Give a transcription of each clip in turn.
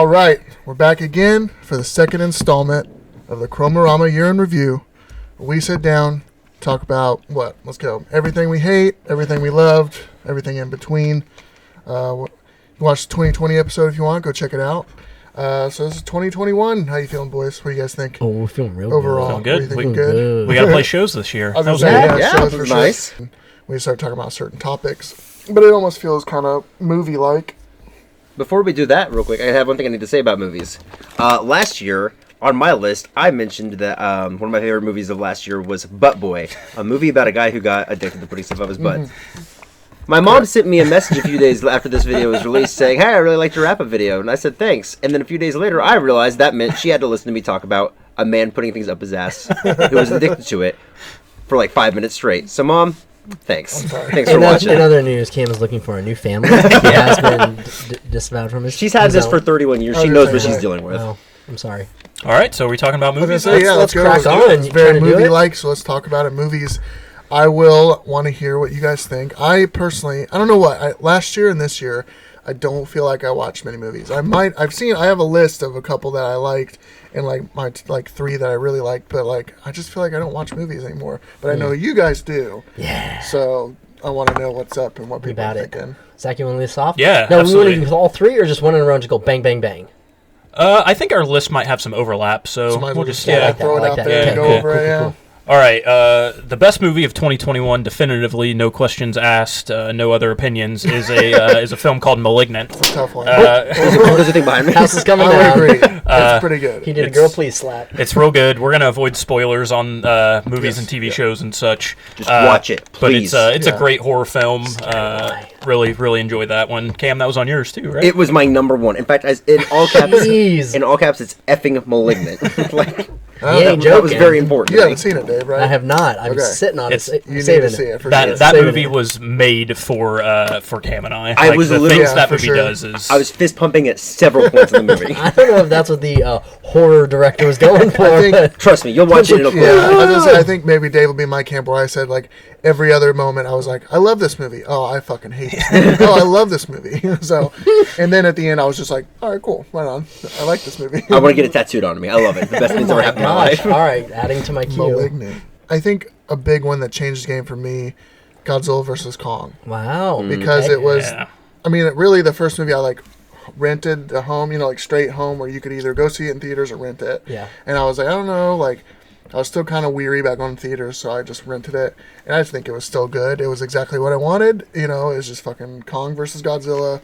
All right, we're back again for the second installment of the Chromarama Year in Review. We sit down, talk about what? Let's go. Everything we hate, everything we loved, everything in between. Watch the 2020 episode if you want. Go check it out. So this is 2021. How you feeling, boys? What do you guys think? Oh, we're feeling real overall. Good. Feeling good. We got to play shows this year. I was that gonna say, shows for nice. sure. We start talking about certain topics, but it almost feels kind of movie-like. Before we do that, real quick, I have one thing I need to say about movies. Last year, on my list, I mentioned that one of my favorite movies of last year was Butt Boy, a movie about a guy who got addicted to putting stuff up his butt. My mom sent me a message a few days after this video was released saying, "Hey, I really liked your wrap-up video," and I said thanks. And then a few days later, I realized that meant she had to listen to me talk about a man putting things up his ass who was addicted to it for like 5 minutes straight. So, Mom, thanks. Thanks for watching. In other news, Cam is looking for a new family. He has been disavowed from his. She's had this for 31 years. She knows what she's dealing with. Oh, I'm sorry. All right, so are we talking about movies? Let's go. Crack on. It's very movie-like, so let's talk about it. Movies. I will want to hear what you guys think. I personally, I don't know what. Last year and this year, I don't feel like I watched many movies. I have a list of a couple that I liked and like three that I really liked, but like I just feel like I don't watch movies anymore. But I know you guys do. Yeah. So I want to know what's up and what people are thinking. Zach, you want to lead us off? Yeah, no, absolutely. We want to do all three or just one in a row and just go bang, bang, bang? I think our list might have some overlap, so we'll just throw it out there and go over it. Cool. All right, the best movie of 2021, definitively, no questions asked, no other opinions, is a film called Malignant. It's a tough one. There's a thing behind me. House is coming I down. agree. It's pretty good. He did a girl please slap. It's real good. We're gonna avoid spoilers on movies and TV shows and such. Just watch it, please. But it's a great horror film. Really enjoyed that one. Cam, that was on yours too, right? It was my number one. In fact, in all caps, Jeez. it's effing Malignant. That was very important. You haven't seen it, Dave, right? I have not. I'm sitting on it. You need to see it for sure. That movie was made for Cam and I. I was the literally things that movie does is. I was fist pumping at several points in the movie. I don't know if that's what the horror director was going for. Trust me, you'll watch it. It'll I think maybe Dave will be my camp where I said like every other moment I was like, I love this movie. Oh, I fucking hate this movie. Oh, I love this movie. So, and then at the end I was just like, all right, cool, right on. I like this movie. I want to get it tattooed on me. I love it. The best things ever happened in my life. All right, adding to my queue. Malignant. I think a big one that changed the game for me, Godzilla vs. Kong. Wow. Because it was, I mean, really the first movie I like rented a home, like straight home where you could either go see it in theaters or rent it. Yeah. And I was like, I don't know, like I was still kind of weary about going to theaters, so I just rented it. And I think it was still good. It was exactly what I wanted. It was just fucking Kong versus Godzilla.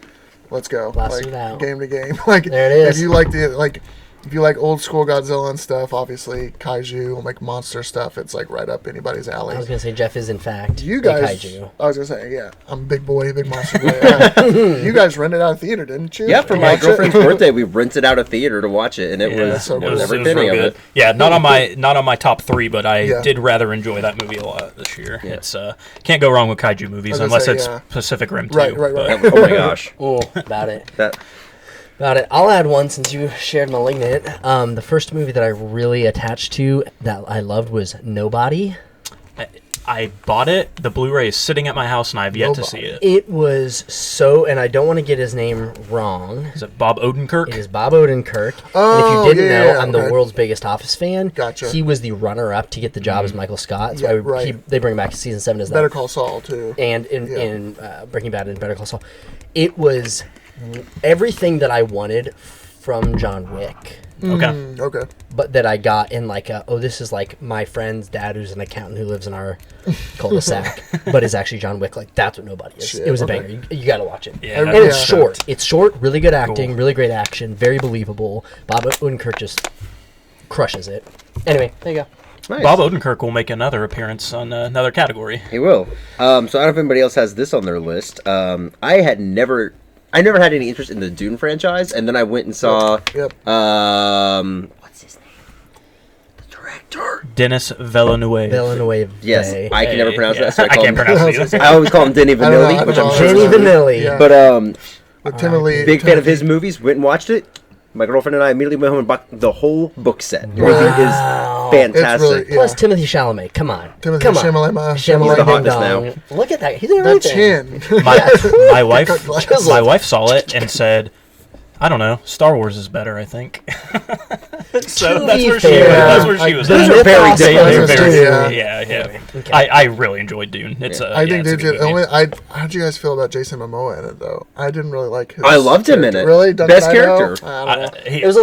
Let's go. Blast it out. Game to game. Like, there it is. If you like old school Godzilla and stuff, obviously kaiju, like monster stuff, it's like right up anybody's alley. I was gonna say Jeff is in fact you guys. kaiju. I was gonna say I'm a big boy, big monster boy. You guys rented out a theater, didn't you? Yeah, for my girlfriend's birthday, we rented out a theater to watch it, and it was every penny of it. Yeah, not on my top three, but I did rather enjoy that movie a lot this year. Yeah. It's can't go wrong with kaiju movies unless it's Pacific Rim 2. Right. Oh my gosh. About it. About it. I'll add one since you shared Malignant. The first movie that I really attached to that I loved was Nobody. I bought it. The Blu-ray is sitting at my house, and I have yet to see it. It was so, and I don't want to get his name wrong. Is it Bob Odenkirk? It is Bob Odenkirk. Oh, and if you didn't know, I'm the world's biggest Office fan. Gotcha. He was the runner-up to get the job as Michael Scott. That's why they bring back season 7 as that. Better Call Saul, too. And in Breaking Bad and Better Call Saul. It was everything that I wanted from John Wick. Okay. But that I got in this is like my friend's dad who's an accountant who lives in our cul-de-sac, but is actually John Wick. Like, that's what Nobody is. Shit, it was a banger. You got to watch it. Yeah, and it's short. It's short, really good acting, really great action, very believable. Bob Odenkirk just crushes it. Anyway, there you go. Nice. Bob Odenkirk will make another appearance on another category. He will. So I don't know if anybody else has this on their list. I never had any interest in the Dune franchise, and then I went and saw what's his name? The director. Denis Villeneuve. Yes, I can never pronounce that. So I can't pronounce it either. I always call him Denis Villeneuve, which I'm sure Denis Villeneuve. Yeah. But big fan of his movies. Went and watched it. My girlfriend and I immediately went home and bought the whole book set. Wow. It is fantastic. Really, Plus Timothée Chalamet. Come on. Chalamet. He's the hotness now. Look at that. He's in everything. The chin. My wife saw it and said, I don't know. Star Wars is better, I think. So To that's be where fair, that's where she was. Those are very Yeah. Yeah. Okay. I really enjoyed Dune. It's a. I think it's a good movie. how'd you guys feel about Jason Momoa in it though? I didn't really like his. I loved him in character. it. Really, Best character. I don't know. It was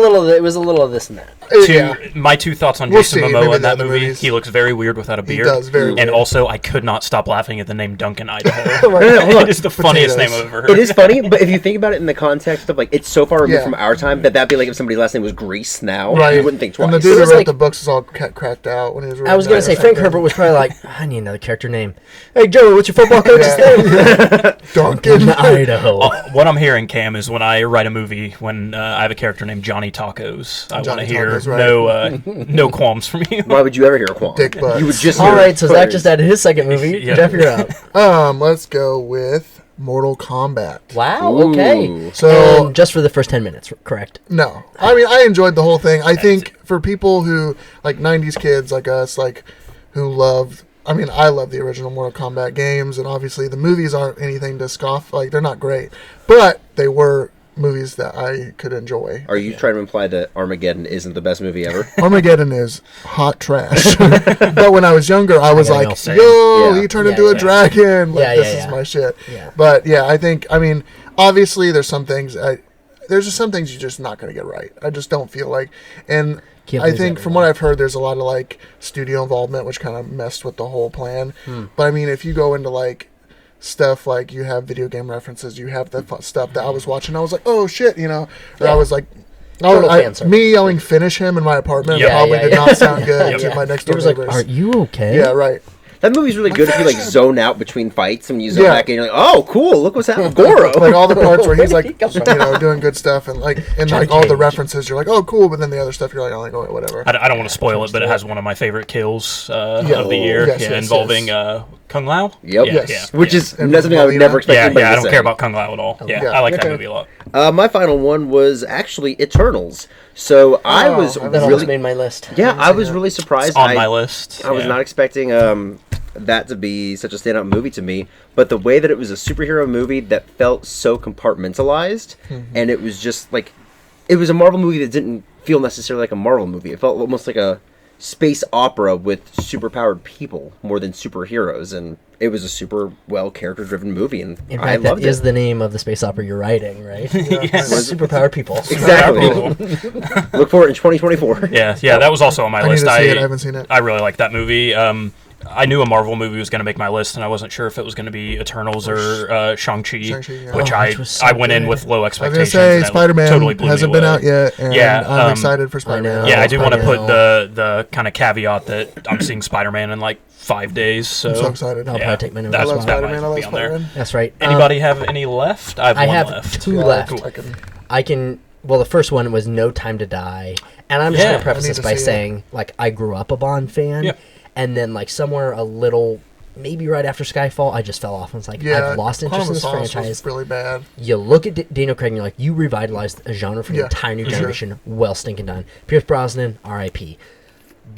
a little of this and that. Yeah. My two thoughts on We'll Jason see. Maybe Momoa in the that other movie. movies. He looks very weird without a beard. does, very weird. And also, I could not stop laughing at the name Duncan Idaho. Hold on. It is the funniest name Potatoes. I've ever heard. It is funny, but if you think about it in the context of like it's so far removed Yeah. from our time that'd be like if somebody's last name was Grease now, Right. you wouldn't think twice. And the dude It who was wrote like- the books is all cracked out when he was. I was gonna say writing Frank it. Herbert was probably like, I need another character name. Hey Joey, what's your football coach's name? Duncan. Idaho. What I'm hearing, Cam, is when I write a movie, when I have a character named Johnny Tacos, I want Johnny to hear Tacos, right. no qualms from you. Why would you ever hear a qualm? Dick butts. You would just All hear right, so Zach prayers. just added his second movie. Yeah. Jeff, you're up. Let's go with Mortal Kombat. Wow. Ooh. Okay. So And just for the first 10 minutes, correct? no, I mean I enjoyed the whole thing. I think for people who like '90s kids like us, like who loved. I mean, I love the original Mortal Kombat games, and obviously the movies aren't anything to scoff. Like they're not great, but they were movies that I could enjoy. Are you trying to imply that Armageddon isn't the best movie ever? Armageddon is hot trash. But when I was younger, I was gotta like, go. yo, Yeah. he turned Yeah, into a yeah. dragon. Like, Yeah, this yeah. is my shit. Yeah. But yeah, I mean, obviously there's some things, there's just some things you're just not going to get right. I just don't feel like, and Can't I please think from everyone. what I've heard, there's a lot of like studio involvement, which kind of messed with the whole plan. But I mean, if you go into like, stuff like you have video game references, you have the stuff that I was watching, I was like, oh shit, you know, or I Yeah. was like, Total fan service. me yelling "finish him" in my apartment Yeah, probably yeah, did yeah. not sound good Yeah. to my next It door was like, neighbors. are you okay? Yeah, right. That movie's really good if you like zone out between fights and you zone Yeah. back in. You're like, oh, cool! Look what's happening, Goro. Like all the parts where he's like, He comes you from- know, doing good stuff, and like, and Johnny like all the Cage. references, you're like, oh, cool, but then the other stuff, you're like, oh, whatever. I don't want to spoil it, but it has one of my favorite kills of the year, Yes, yes, involving yes. Kung Lao. Yep. Yeah, Yes. yeah. Which is And that's something I would Melina. never expect Yeah, anybody yeah, to I don't say. care about Kung Lao at all. Yeah, Yeah. I like that Okay. movie a lot. My final one was actually Eternals. So I Oh, was that That almost really, made my list. yeah, I was really surprised. It's on my list. I was yeah. not expecting that to be such a standout movie to me, but the way that it was a superhero movie that felt so compartmentalized, and it was just like, it was a Marvel movie that didn't feel necessarily like a Marvel movie. It felt almost like a space opera with superpowered people more than superheroes, and it was a super well character-driven movie, and In I fact, that loved is it. the name of the space opera you're writing, right? Yes. Superpowered people. Exactly. Look for it in 2024. Yeah, that was also on my I need list. to see it. I haven't seen it. I really like that movie. I knew a Marvel movie was going to make my list, and I wasn't sure if it was going to be Eternals or Shang-Chi, Shang-Chi, yeah. which Which was so I went in good. with low I was expectations. gonna say and that Spider-Man totally blew me hasn't been away. out yet, and Yeah, I'm excited for Spider-Man. know. Yeah, I do want to I put know. the kind of caveat that I'm seeing Spider-Man in like 5 days. So, I'm so excited. I'll yeah, probably take my notes. I that's love as that well. Spider-Man. I might love be on there. Spider-Man. That's right. Anybody have any left? I have I one have left. two Yeah, left. Cool. I can. Well, the first one was No Time to Die, and I'm just Yeah, gonna preface I need this to by see it. saying, like, I grew up a Bond fan, Yeah. and then like somewhere a little, maybe right after Skyfall, I just fell off and was like, Yeah, I've lost interest in this Quantum of Solace franchise. was really bad. You look at Daniel Craig and you're like, you revitalized a genre for the Yeah, entire new for sure. generation. Well stinking done. Pierce Brosnan, R.I.P.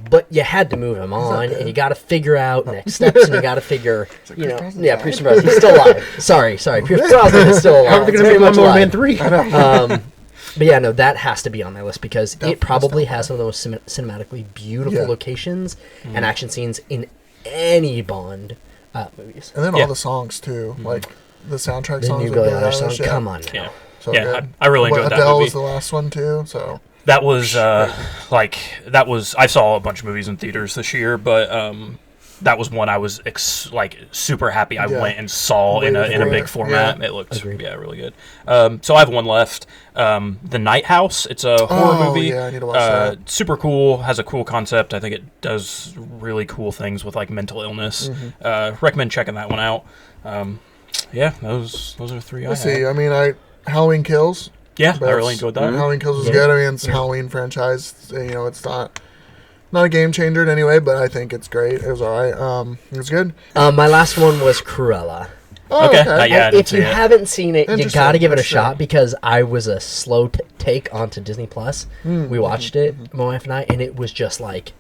But you had to move him on, dead. and you got to figure out next steps, and you got to figure, you know, Brosnan's yeah, alive. Pierce Brosnan, he's still alive. Sorry, Pierce Brosnan is still alive. How are they It's going to very make much One More alive. Man 3? But yeah, no, that has to be on my list because That's it probably definitely. has some of the most cinematically beautiful Yeah. locations and action scenes in any Bond movies. And then Yeah. all the songs too, like the soundtrack The songs. new with Billie Billie Eilish song, Eilish, yeah. come on now. Yeah. So Yeah, good. I really enjoyed that Adele movie. was the last one too, so That was I saw a bunch of movies in theaters this year, but that was one I was super happy I Yeah. went and saw in Waited a for big it. format. Yeah. It looked Agreed. really good. So I have one left. The Night House. It's a horror Oh, movie. yeah, I need to watch that. Super cool. Has a cool concept. I think it does really cool things with like mental illness. Mm-hmm. Recommend checking that one out. Yeah, those are three. let's see. I mean, Halloween Kills. Yeah, I That's- really enjoyed that. Halloween Kills was Yeah. good. I mean, it's a Halloween franchise. You know, it's not a game changer in any way, but I think it's great. It was all right. It was good. My last one was Cruella. Oh, Okay. okay. Yeah, I And didn't if see you it. haven't seen it, you Interesting, got to give it a interesting. shot because I was a slow take onto Disney Plus. We watched it, my wife and I, and it was just like,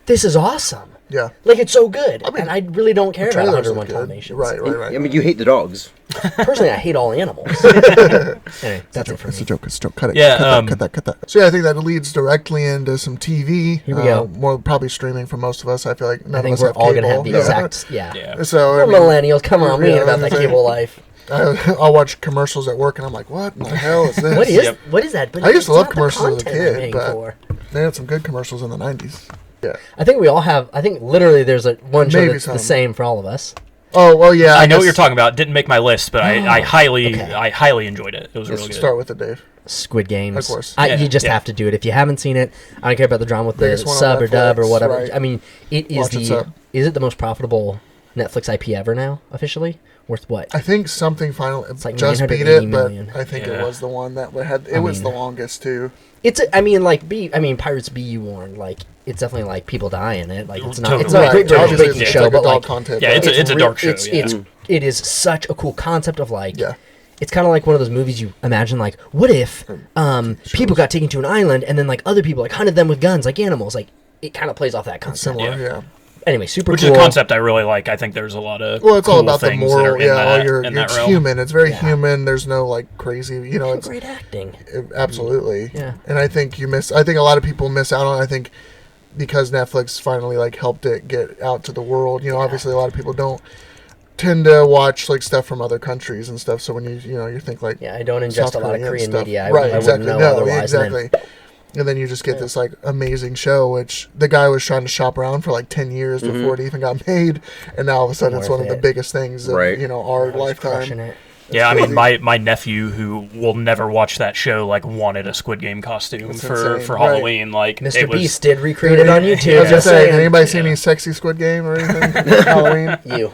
this is awesome. Yeah. Like, it's so good. mean, and I really don't care about Trailers 101 look good. Dalmatians. Right. I mean, you hate the dogs. Personally, I hate all animals. Anyway, that's it for It's me. a joke. It's a joke. Cut it. Yeah, Cut that. So yeah, I think that leads directly into some TV. Here we go. More probably streaming for most of us. I feel like none I think of us we're have all cable. going to have the Yeah. exact, yeah. Yeah. So We're I mean, millennials. Come on, we ain't about that Yeah, cable life. I'll watch commercials at work, and I'm like, "What in the hell is this?" What is Yep. what is that? But I used it's to love not the commercials as a content I'm kid, paying but for. they had some good commercials in the '90s. Yeah. I think we all have. I think literally there's one show Maybe that's some. the same for all of us. Oh well, yeah. I know what guess- you're talking about. Didn't make my list, but I highly Okay. I highly enjoyed it. It was Let's really good. start with it, Dave. Squid Games. Of course. You Yeah, just yeah. have to do it. If you haven't seen it, I don't care about the drama with the Biggest one on sub or dub or Netflix, whatever. right. I mean, it is Watch it sub. is it the most profitable Netflix IP ever now, officially? Worth what? I think something final like just beat 980 it, but million. I think it Yeah. was the one that had. It was the longest too. It's Pirates be you warned. Like, it's definitely like people die in it. Like, it's not Totally. it's not a great British Obviously, baking it's show, like but adult like content. Yeah, but- it's a dark show, It's, yeah. it is such a cool concept of like. Yeah. It's kind of like one of those movies you imagine, like, what if people got taken to an island and then like other people like hunted them with guns like animals? Like, it kind of plays off that concept. similar. Yeah. Yeah. Anyway, super Which cool. is a concept I really like. I think there's a lot of Well, it's all cool about the things that moral. are in Yeah, that, all your in that it's realm. human. It's very Yeah. human. There's no like crazy. You know, it's Great acting. absolutely. Yeah. And I think I think a lot of people miss out on it. I think because Netflix finally like helped it get out to the world. You know, obviously a lot of people don't tend to watch like stuff from other countries and stuff. So when you think like Yeah, I don't ingest South a lot of Korean Korean stuff. media. Right, I exactly. wouldn't know No, otherwise. And exactly. And then you just get this like amazing show, which the guy was trying to shop around for like 10 years before it even got made, and now all of a sudden it's Worth one of the it. biggest things of Right. our then crushing lifetime. it. Yeah, I crazy. mean, my nephew who will never watch that show like wanted a Squid Game costume That's for insane. Halloween. Like Mr. it was, Beast did recreate it on I was YouTube. gonna Just say, saying. anybody seen Yeah. any sexy Squid Game or anything for Halloween? You.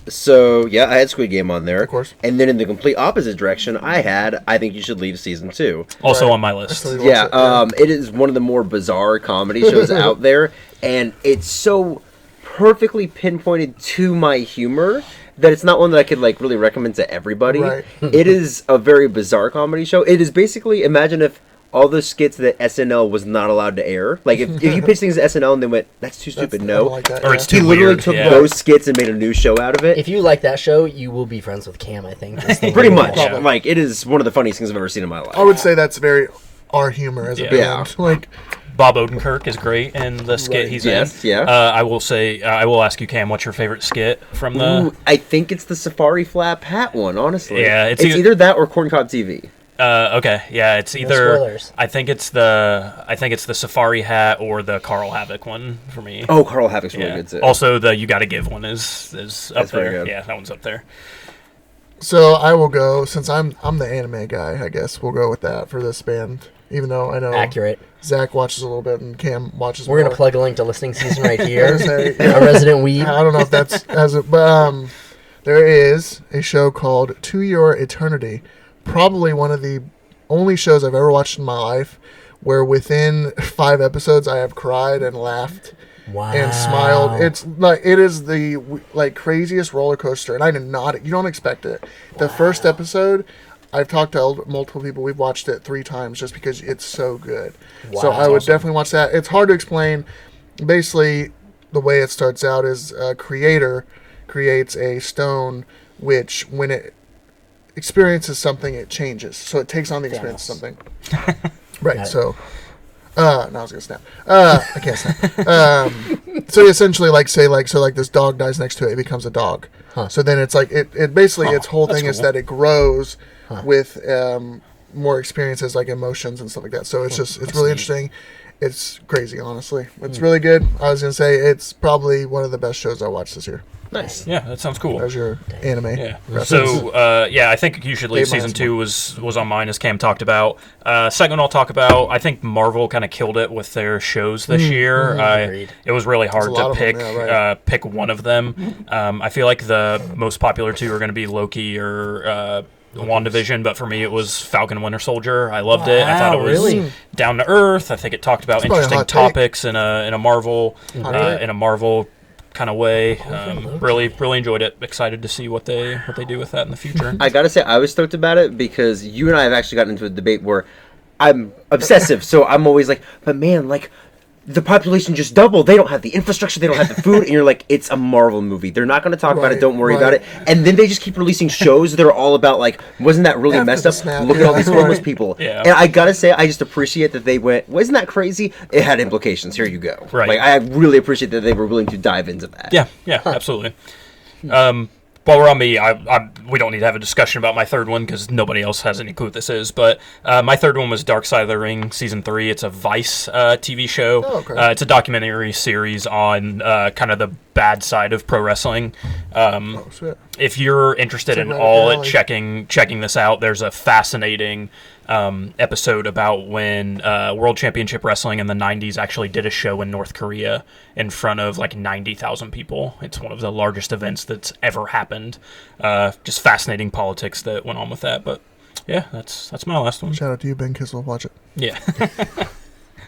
So yeah, I had Squid Game on there, Of course. And then in the complete opposite direction, I think you should leave season 2. also Right. on my list. Still Yeah, watch it, it is one of the more bizarre comedy shows out there, and it's so perfectly pinpointed to my humor that it's not one that I could like really recommend to everybody. Right. It is a very bizarre comedy show. It is basically, imagine if all those skits that SNL was not allowed to air, like if you pitch things to SNL and they went, "That's too stupid," I no. don't like that, Or yeah. it's He too literally weird. took Yeah. those skits and made a new show out of it. If you like that show, you will be friends with Cam, I think. That's the Pretty way much, to- Yeah. like it is one of the funniest things I've ever seen in my life. I would say that's very our humor as a Yeah. band. Like, Bob Odenkirk is great in the skit Right. he's Yes, in. yeah. I will say, I will ask you, Cam, what's your favorite skit from the? Ooh, I think it's the Safari Flap Hat one, honestly. Yeah, it's it's either that or Corncob TV. Okay, yeah, it's either. spoilers. I think it's the Safari Hat or the Carl Havoc one for me. Oh, Carl Havoc's really yeah. good too. Also, the You Gotta Give one is up That's very there. good. Yeah, that one's up there. so I will go since I'm the anime guy. I guess we'll go with that for this band. Even though I know Accurate. Zach watches a little bit and Cam watches. We're going more. to plug a link to listening season right here. Say, Our resident weed. I don't know if that's as a, but there is a show called To Your Eternity, probably one of the only shows I've ever watched in my life where within 5 episodes I have cried and laughed Wow. and smiled. It's like it is the like craziest roller coaster, and I did not. You don't expect it. The first episode, I've talked to multiple people. We've watched it 3 times just because it's so good. So Wow. I would Awesome. definitely watch that. It's hard to explain. Basically, the way it starts out is a creator creates a stone which, when it experiences something, it changes. So it takes on the experience of something. Right. Got it. So, no, I was gonna snap. I can't snap. So essentially, like this dog dies next to it, it becomes a dog. Huh. So then it's like it basically its whole that's thing is cool. that it grows with more experiences like emotions and stuff like that. So it's really interesting. It's crazy, honestly. It's really good. I was gonna say it's probably one of the best shows I watched this year. Nice. Yeah, that sounds cool. As your anime. Yeah. reference. So, I think you should leave Dave season minus 2 was on mine, as Cam talked about. Second, I'll talk about. I think Marvel kind of killed it with their shows this year. Agreed. It was really hard a lot to of them, pick yeah, right. pick one of them. I feel like the most popular 2 are going to be Loki or WandaVision, but for me it was Falcon Winter Soldier. I loved it. I thought it Wow, was really? down to earth. I think it talked about It's probably a interesting hot take. topics in a Marvel kind of way. Really enjoyed it. Excited to see what they do with that in the future. I gotta say, I was stoked about it because you and I have actually gotten into a debate where I'm obsessive, so I'm always like, but man, like, the population just doubled. They don't have the infrastructure. They don't have the food. And you're like, it's a Marvel movie. They're not going to talk about it. Don't worry about it. And then they just keep releasing shows that are all about, like, wasn't that really messed up? Look at all these homeless people. Yeah. And I got to say, I just appreciate that they went, wasn't that crazy? It had implications. Here you go. Right. Like, I really appreciate that they were willing to dive into that. Yeah, absolutely. While we're on me, we don't need to have a discussion about my third one because nobody else has any clue what this is. But my third one was Dark Side of the Ring Season 3. It's a Vice TV show. Oh, okay. It's a documentary series on kind of the bad side of pro wrestling. If you're interested in all checking this out, there's a fascinating episode about when World Championship Wrestling in the 90s actually did a show in North Korea in front of like 90,000 people. It's one of the largest events that's ever happened. Just fascinating politics that went on with that. But yeah, that's my last one. Shout out to you, Ben Kissel. Watch it. Yeah.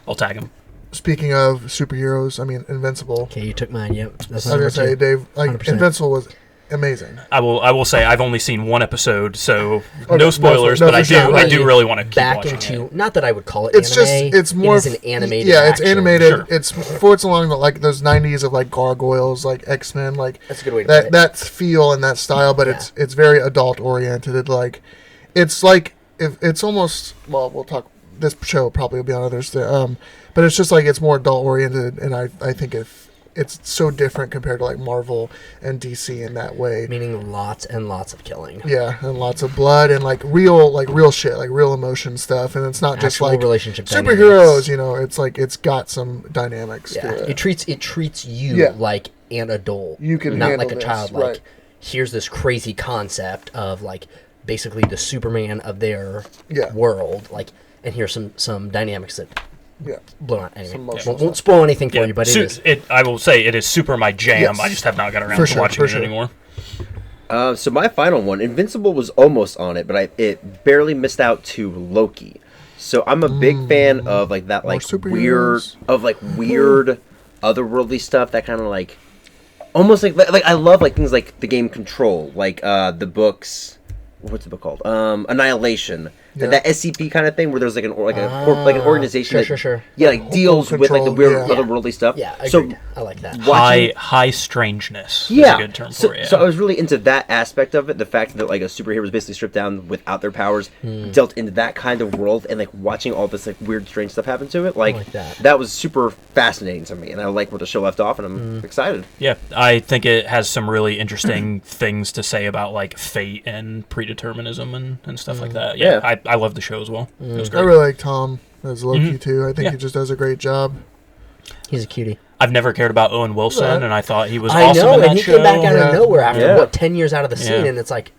I'll tag him. Speaking of superheroes, I mean, Invincible. Okay, you took mine. Yep. I was gonna say, Dave, like 100%. Invincible was amazing. I will say I've only seen one episode, so no spoilers. But I do really want to keep watching it. Not that I would call it. It's anime. It's more. It is an animated. Yeah, it's animated. Sure. It's before it's along like those '90s of like gargoyles, like X-Men, like that's a good way to put it. That feel and that style, but it's very adult oriented. Like it's like if it's almost we'll talk. This show probably will be on others, but it's just like it's more adult oriented, and I think it's so different compared to like Marvel and DC in that way. Meaning lots and lots of killing. Yeah, and lots of blood and like real shit, like real emotion stuff, and it's not just like relationship superheroes. You know, it's like it's got some dynamics. Yeah, to it. It treats you like an adult. You can not handle like a this, child. right. Like here's this crazy concept of like basically the Superman of their world. Like, and here's some dynamics that. Yeah. Blown out. Anyway, won't spoil anything for you, but I will say it is super my jam. Yes. I just have not got around to watching it anymore. So my final one, Invincible was almost on it, but it barely missed out to Loki. So I'm a big fan of like that, like weird otherworldly stuff. That kind of like almost like I love like things like the game Control, like the books. What's the book called? Annihilation. That SCP kind of thing, where there's like an organization that deals with like the weird otherworldly stuff. Yeah, I like that. High strangeness. Is a good term for it. So I was really into that aspect of it. The fact that like a superhero was basically stripped down without their powers, dealt into that kind of world, and like watching all this like weird, strange stuff happen to it. Like that was super fascinating to me, and I like where the show left off, and I'm excited. Yeah, I think it has some really interesting things to say about like fate and predeterminism and stuff like that. Yeah, I love the show as well. It was great. I really like Tom as Loki too. I think he just does a great job. He's a cutie. I've never cared about Owen Wilson, and I thought he was awesome in that and he show. came back out of nowhere after 10 years out of the scene, and it's like,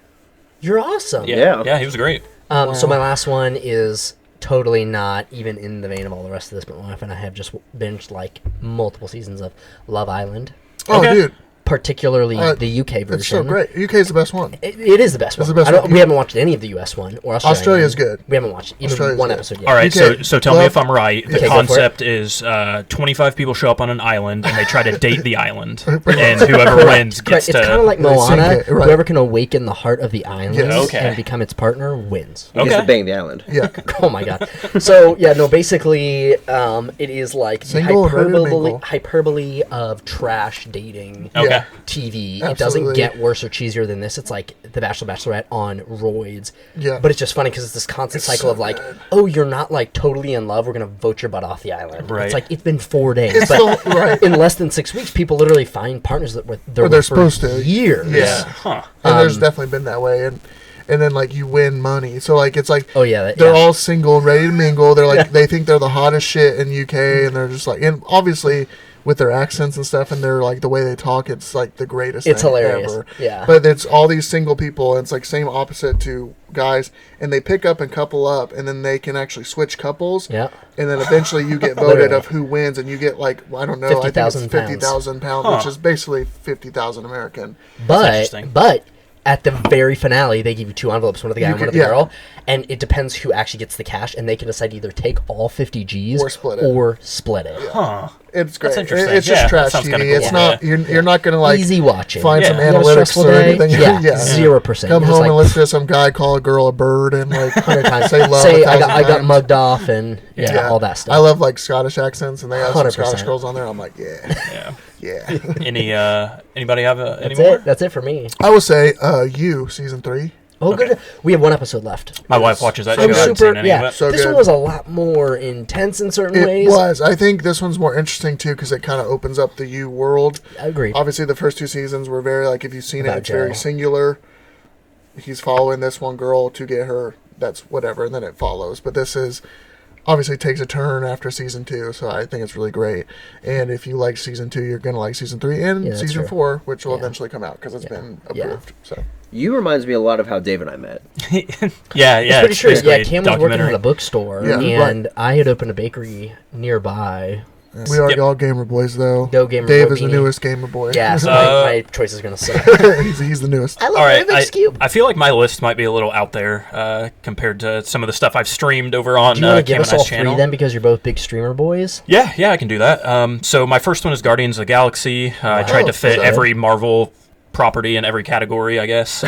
you're awesome. Yeah, he was great. So my last one is totally not even in the vein of all the rest of this, but my wife and I have just binged like multiple seasons of Love Island. Oh, dude. Particularly the UK version. It's so great. UK is the best one. It is the best one. We haven't watched any of the US one or Australia. Australia's good. We haven't watched even one episode yet. All right, so tell me if I'm right. The concept is 25 people show up on an island and they try to date the island, and whoever wins gets to. It's kind of like Moana. Whoever can awaken the heart of the island and become its partner wins. He gets to bang the island. Yeah. Oh my god. So basically, it is like hyperbole of trash dating. Okay. TV. Absolutely. It doesn't get worse or cheesier than this. It's like The Bachelor, Bachelorette on roids. Yeah. But it's just funny because it's this constant cycle of like, oh, you're not like totally in love. We're gonna vote your butt off the island. Right. It's like it's been 4 days, but in less than 6 weeks, people literally find partners that they're supposed to years. Yeah. Huh. And there's definitely been that way, and then like you win money. So like it's like they're all single, ready to mingle. They're like they think they're the hottest shit in UK, and they're just like, and obviously with their accents and stuff, and they're like the way they talk, it's like the greatest. It's thing hilarious. ever. Yeah. But it's all these single people, and it's like same opposite to guys, and they pick up and couple up, and then they can actually switch couples. Yeah. And then eventually you get voted of who wins, and you get like I don't know, 50,000 I think it's 50,000 pounds, which is basically 50,000 American. But at the very finale, they give you 2 envelopes, one of the guy and one of the yeah. girl, and it depends who actually gets the cash, and they can decide to either take all 50 Gs or split it. Huh. It's great. That's interesting. It's just trash that sounds TV. kinda cool. It's not. You're not gonna like easy watching. find some You have a analytics stressful or day? anything. Yeah, yeah. 0%. Come You're home just and listen to some guy call a girl a bird and like 100 times. say love. Say 1,000 I got times. mugged off and all that stuff. I love like Scottish accents, and they have some 100%. Scottish girls on there. I'm like, yeah, Yeah. yeah. Anybody have any That's more? it. That's it for me. I would say You season 3. Oh, good. We have 1 episode left. My wife watches that show. I'm I haven't super. seen any of it. So this good. one was a lot more intense in certain It ways. was. I think this one's more interesting too because it kind of opens up the You world. I agree. Obviously, the first 2 seasons were very like if you've seen About it, it's very Joe. singular. He's following this one girl to get her. That's whatever, and then it follows. But this is obviously takes a turn after season 2, so I think it's really great. And if you like season 2, you're gonna like season 3 and Yeah, that's season true. 4, which will Yeah. eventually come out because it's been Yeah. approved. So You reminds me a lot of how Dave and I met. Yeah. It's pretty true. basically Yeah, a Cam was working documentary. at a bookstore, Yeah, and I had opened a bakery nearby. we are Yep. all gamer boys, though. Go gamer Dave boy is the beanie. newest gamer boy. Yeah, so my choice is going to suck. he's the newest. I love All right, Rubik's Cube. I feel like my list might be a little out there compared to some of the stuff I've streamed over on Do you want to give Cam us and all I's 3 channel. then, because you're both big streamer boys? Yeah, I can do that. So my first one is Guardians of the Galaxy. I tried to fit okay. every Marvel property in every category, I guess.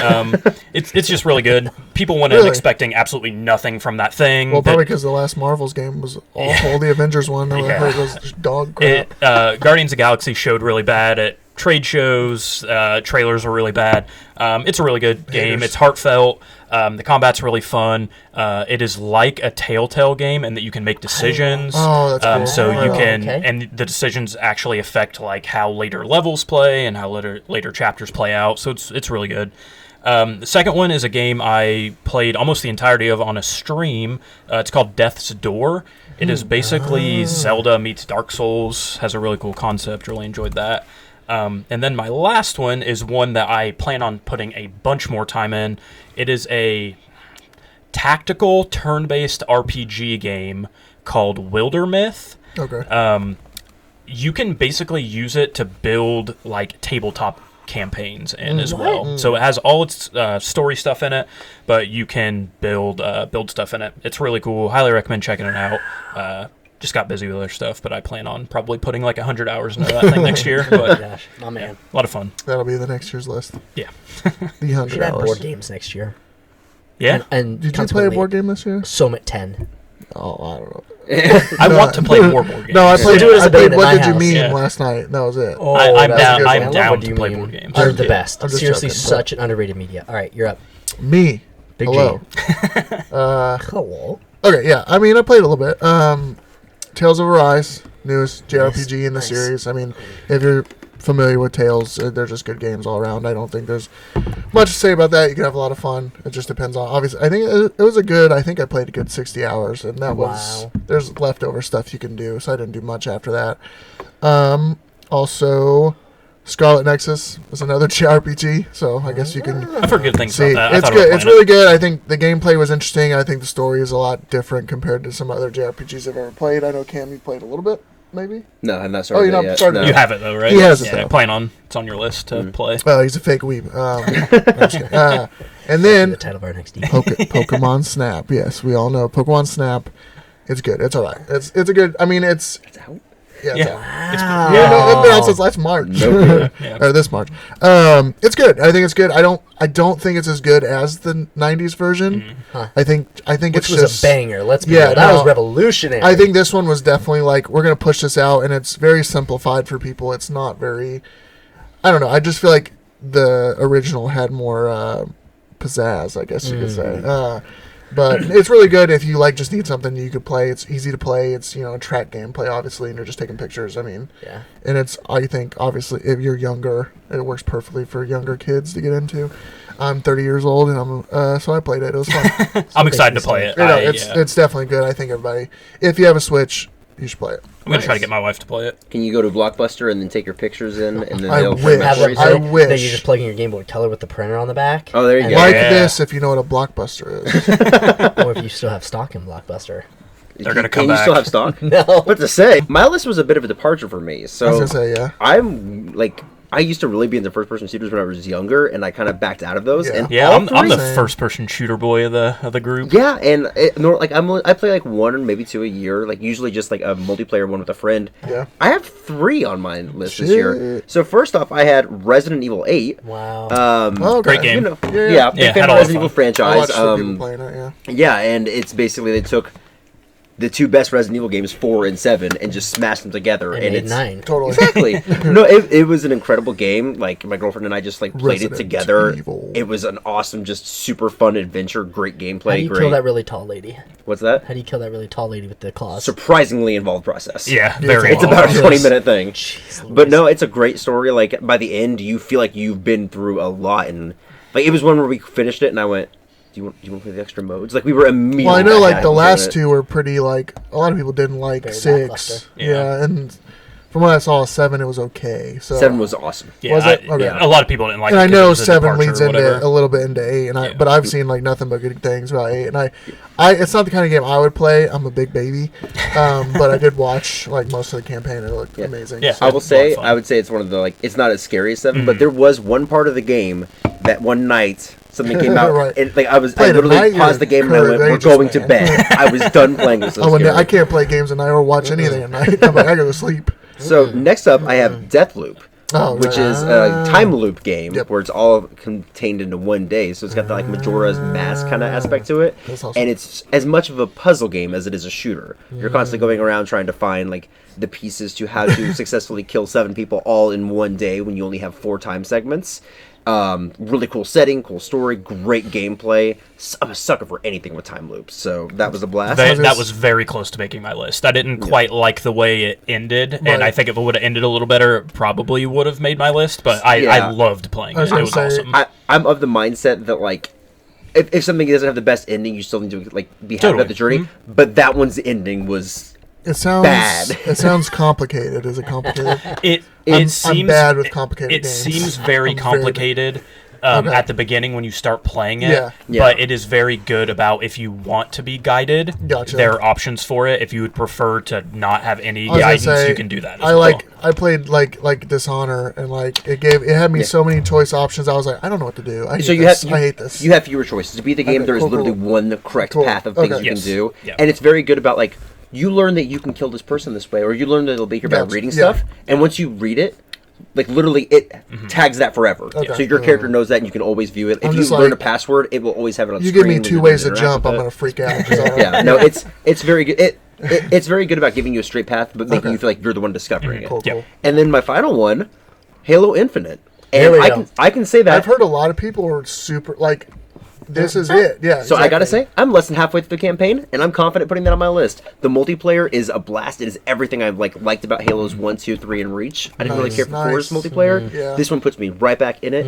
It's just really good. People went in Really? expecting absolutely nothing from that thing. Well, that- probably because the last Marvel's game was awful. The Avengers one, I Yeah. heard was just dog crap. Guardians of the Galaxy showed really bad at trade shows. Trailers were really bad. It's a really good game. Haters. It's heartfelt. The combat's really fun. It is like a Telltale game in that you can make decisions. Oh, that's cool. So you Oh, can, okay. and the decisions actually affect like how later levels play and how later chapters play out. So it's really good. The second one is a game I played almost the entirety of on a stream. It's called Death's Door. It is basically Zelda meets Dark Souls. Has a really cool concept. Really enjoyed that. And then my last one is one that I plan on putting a bunch more time in. It is a tactical turn-based RPG game called Wildermyth. Okay. You can basically use it to build like tabletop campaigns in as well. So it has all its story stuff in it, but you can build stuff in it. It's really cool. Highly recommend checking it out. Just got busy with other stuff, but I plan on probably putting like 100 hours into that thing next year. But Gosh, my man. a lot of fun. That'll be the next year's list. Yeah. The We 100 should have board hours. games next year. Yeah. And Did you play a consequently, board game this year? So at 10. Oh, I don't know. I want to play more board games. No, I played. do it as a I played band in What my Did You house. Mean Yeah. last night. That was it. Oh, I'm that's down. a good I'm one. down What Do to You play Mean? board games. Are the Yeah. best. I'm just Seriously, joking, but- such an underrated media. All right, you're up. Me. Big Hello. G. Hello. Okay, yeah. I mean, I played a little bit. Tales of Arise, newest JRPG in the Nice. series. I mean, if you're familiar with Tales, they're just good games all around. I don't think there's much to say about that. You can have a lot of fun. It just depends on. Obviously, I think it was a good. I think I played a good 60 hours, and that was. Wow. There's leftover stuff you can do, so I didn't do much after that. Also, Scarlett Nexus was another JRPG, so I guess you can. I've heard good things See, about that. I it's thought about good. It's playing really good. I think the gameplay was interesting. I think the story is a lot different compared to some other JRPGs I've ever played. I know Cam, you played a little bit, maybe. No, I'm not Oh, started you're that not yet. started No. it. You have it though, right? He has it, Yeah, though. plan on. It's on your list to play. Well, he's a fake weeb. And then The title of our next EP. Pokemon Snap. Yes, we all know Pokemon Snap. It's good. It's all right. It's a good. I mean, it's out? yeah. It's Yeah. out. Yeah, no, it's been out since last March. Yeah. Or this March. It's good. I think it's good. I don't think it's as good as the '90s version. I think Which it's was just a banger. Let's be Yeah, real. That no. was revolutionary. I think this one was definitely like, we're going to push this out, and it's very simplified for people. It's not very, I don't know. I just feel like the original had more pizzazz, I guess you could say. But it's really good if you like just need something you could play. It's easy to play. It's, a track gameplay, obviously, and you're just taking pictures. I mean, Yeah. and it's, I think, obviously, if you're younger, it works perfectly for younger kids to get into. I'm 30 years old, and so I played it. It was fun. I'm excited to play it. It's definitely good. I think everybody, if you have a Switch, you should play it. I'm gonna try to get my wife to play it. Can you go to Blockbuster and then take your pictures in, and then I they'll wish. print out Have for them you? I play wish. that you just plug in your Game Boy Color with the printer on the back. Oh, there you and go. Like Yeah. this, if you know what a Blockbuster is. Or if you still have stock in Blockbuster. They're gonna come Can back. you still have stock? No. What to say? My list was a bit of a departure for me. I was So gonna say, yeah. I'm like I used to really be into first-person shooters when I was younger, and I kind of backed out of those. Yeah. And Yeah, all I'm the Same. first-person shooter boy of the group. Yeah, and I play like 1 or maybe 2 a year, like usually just like a multiplayer one with a friend. Yeah. I have 3 on my list this year. Shit. So first off, I had Resident Evil 8. Wow. Oh, okay. Great game. You know, Yeah, yeah, big Yeah, fan had of a lot of Resident Evil fun. I franchise. watched some people playing it, yeah. Yeah, and it's basically they took the 2 best Resident Evil games, 4 and 7, and just smashed them together. and And made it's 9. Totally. exactly no, it was an incredible game. Like my girlfriend and I just like played Resident it together. Evil. It was an awesome, just super fun adventure. Great gameplay. How do you great. kill that really tall lady? What's that? How do you kill that really tall lady with the claws? Surprisingly involved process. Yeah, very. It's well. about a Yes. 20-minute thing. Jeez But Louise. no, it's a great story. Like by the end, you feel like you've been through a lot, and like it was one where we finished it, and I went, "Do you want to play the extra modes?" Like we were immediately. Well, I know, back like, at the it, last wasn't 2 were pretty, like, a lot of people didn't like Very 6. lackluster. Yeah. Yeah. And from what I saw, 7, it was okay. So 7 was awesome. Yeah, Was it? Okay. a lot of people didn't like And it I 'cause it know was a 7 departure leads or into whatever. a little bit into 8, and Yeah. but I've seen like nothing but good things about 8, and I it's not the kind of game I would play. I'm a big baby, but I did watch like most of the campaign. And it looked Yeah. amazing. Yeah. So- I will say, a lot of fun. I would say it's one of the like. It's not as scary as 7, Mm-hmm. but there was one part of the game that one night something came out, Right. and like I Played at literally night, paused the you're game and I went, "We're courageous, going to man." bed." I was done playing. It was so I wouldn't- scary. I can't play games at night or watch anything at night. I'm like, I go to sleep. So next up, I have Deathloop. Oh, Which right. is a time loop game Yep. where it's all contained into one day. So it's got the like Majora's Mask kind of aspect to it, That's awesome. and it's as much of a puzzle game as it is a shooter. You're constantly going around trying to find like the pieces to how to successfully kill 7 people all in one day when you only have 4 time segments. Really cool setting, cool story, great gameplay. I'm a sucker for anything with time loops, so that was a blast. That was very close to making my list. I didn't quite like the way it ended, Right. and I think if it would have ended a little better, it probably would have made my list. But I Yeah. loved playing I was it. It gonna was say, awesome. I'm of the mindset that like if something doesn't have the best ending, you still need to like be happy Totally. about the journey. But that one's ending was It sounds bad. It sounds complicated. Is it complicated? It seems I'm bad with complicated It games. seems very I'm very complicated Okay. at the beginning when you start playing it. Yeah. Yeah. But it is very good about if you want to be guided. Gotcha. There are options for it. If you would prefer to not have any I was gonna guidance, say, you can do that. As I well. like. I played like Dishonor, and like it had me so many choice options. I was like, I don't know what to do. I hate so you this. have I hate this. You have fewer choices. To beat the game, Okay, there is cool, literally cool. one correct Cool. path of things Okay. you Yes. can do, Yeah. and it's very good about like you learn that you can kill this person this way, or you learn that it'll be here by Gotcha. reading Yeah. stuff, and once you read it. Like literally, it tags that forever. Okay. So your character knows that, and you can always view it. If I'm you just learn like- a password, it will always have it on you screen. give me when 2 you're ways to interacting jump, with I'm it. gonna freak out. Is that right? Yeah, no, it's very good. It's very good about giving you a straight path, but making Okay. you feel like you're the one discovering it. Cool, Yeah. cool. And then my final one, Halo Infinite. There And we I go. can say that. I've heard a lot of people are super like. This is it. Yeah. So I gotta exactly. say, I'm less than halfway through the campaign, and I'm confident putting that on my list. The multiplayer is a blast. It is everything I've liked about Halos 1, 2, 3, and Reach. I didn't really Nice, care for 4's nice. multiplayer. Yeah. This one puts me right back in it.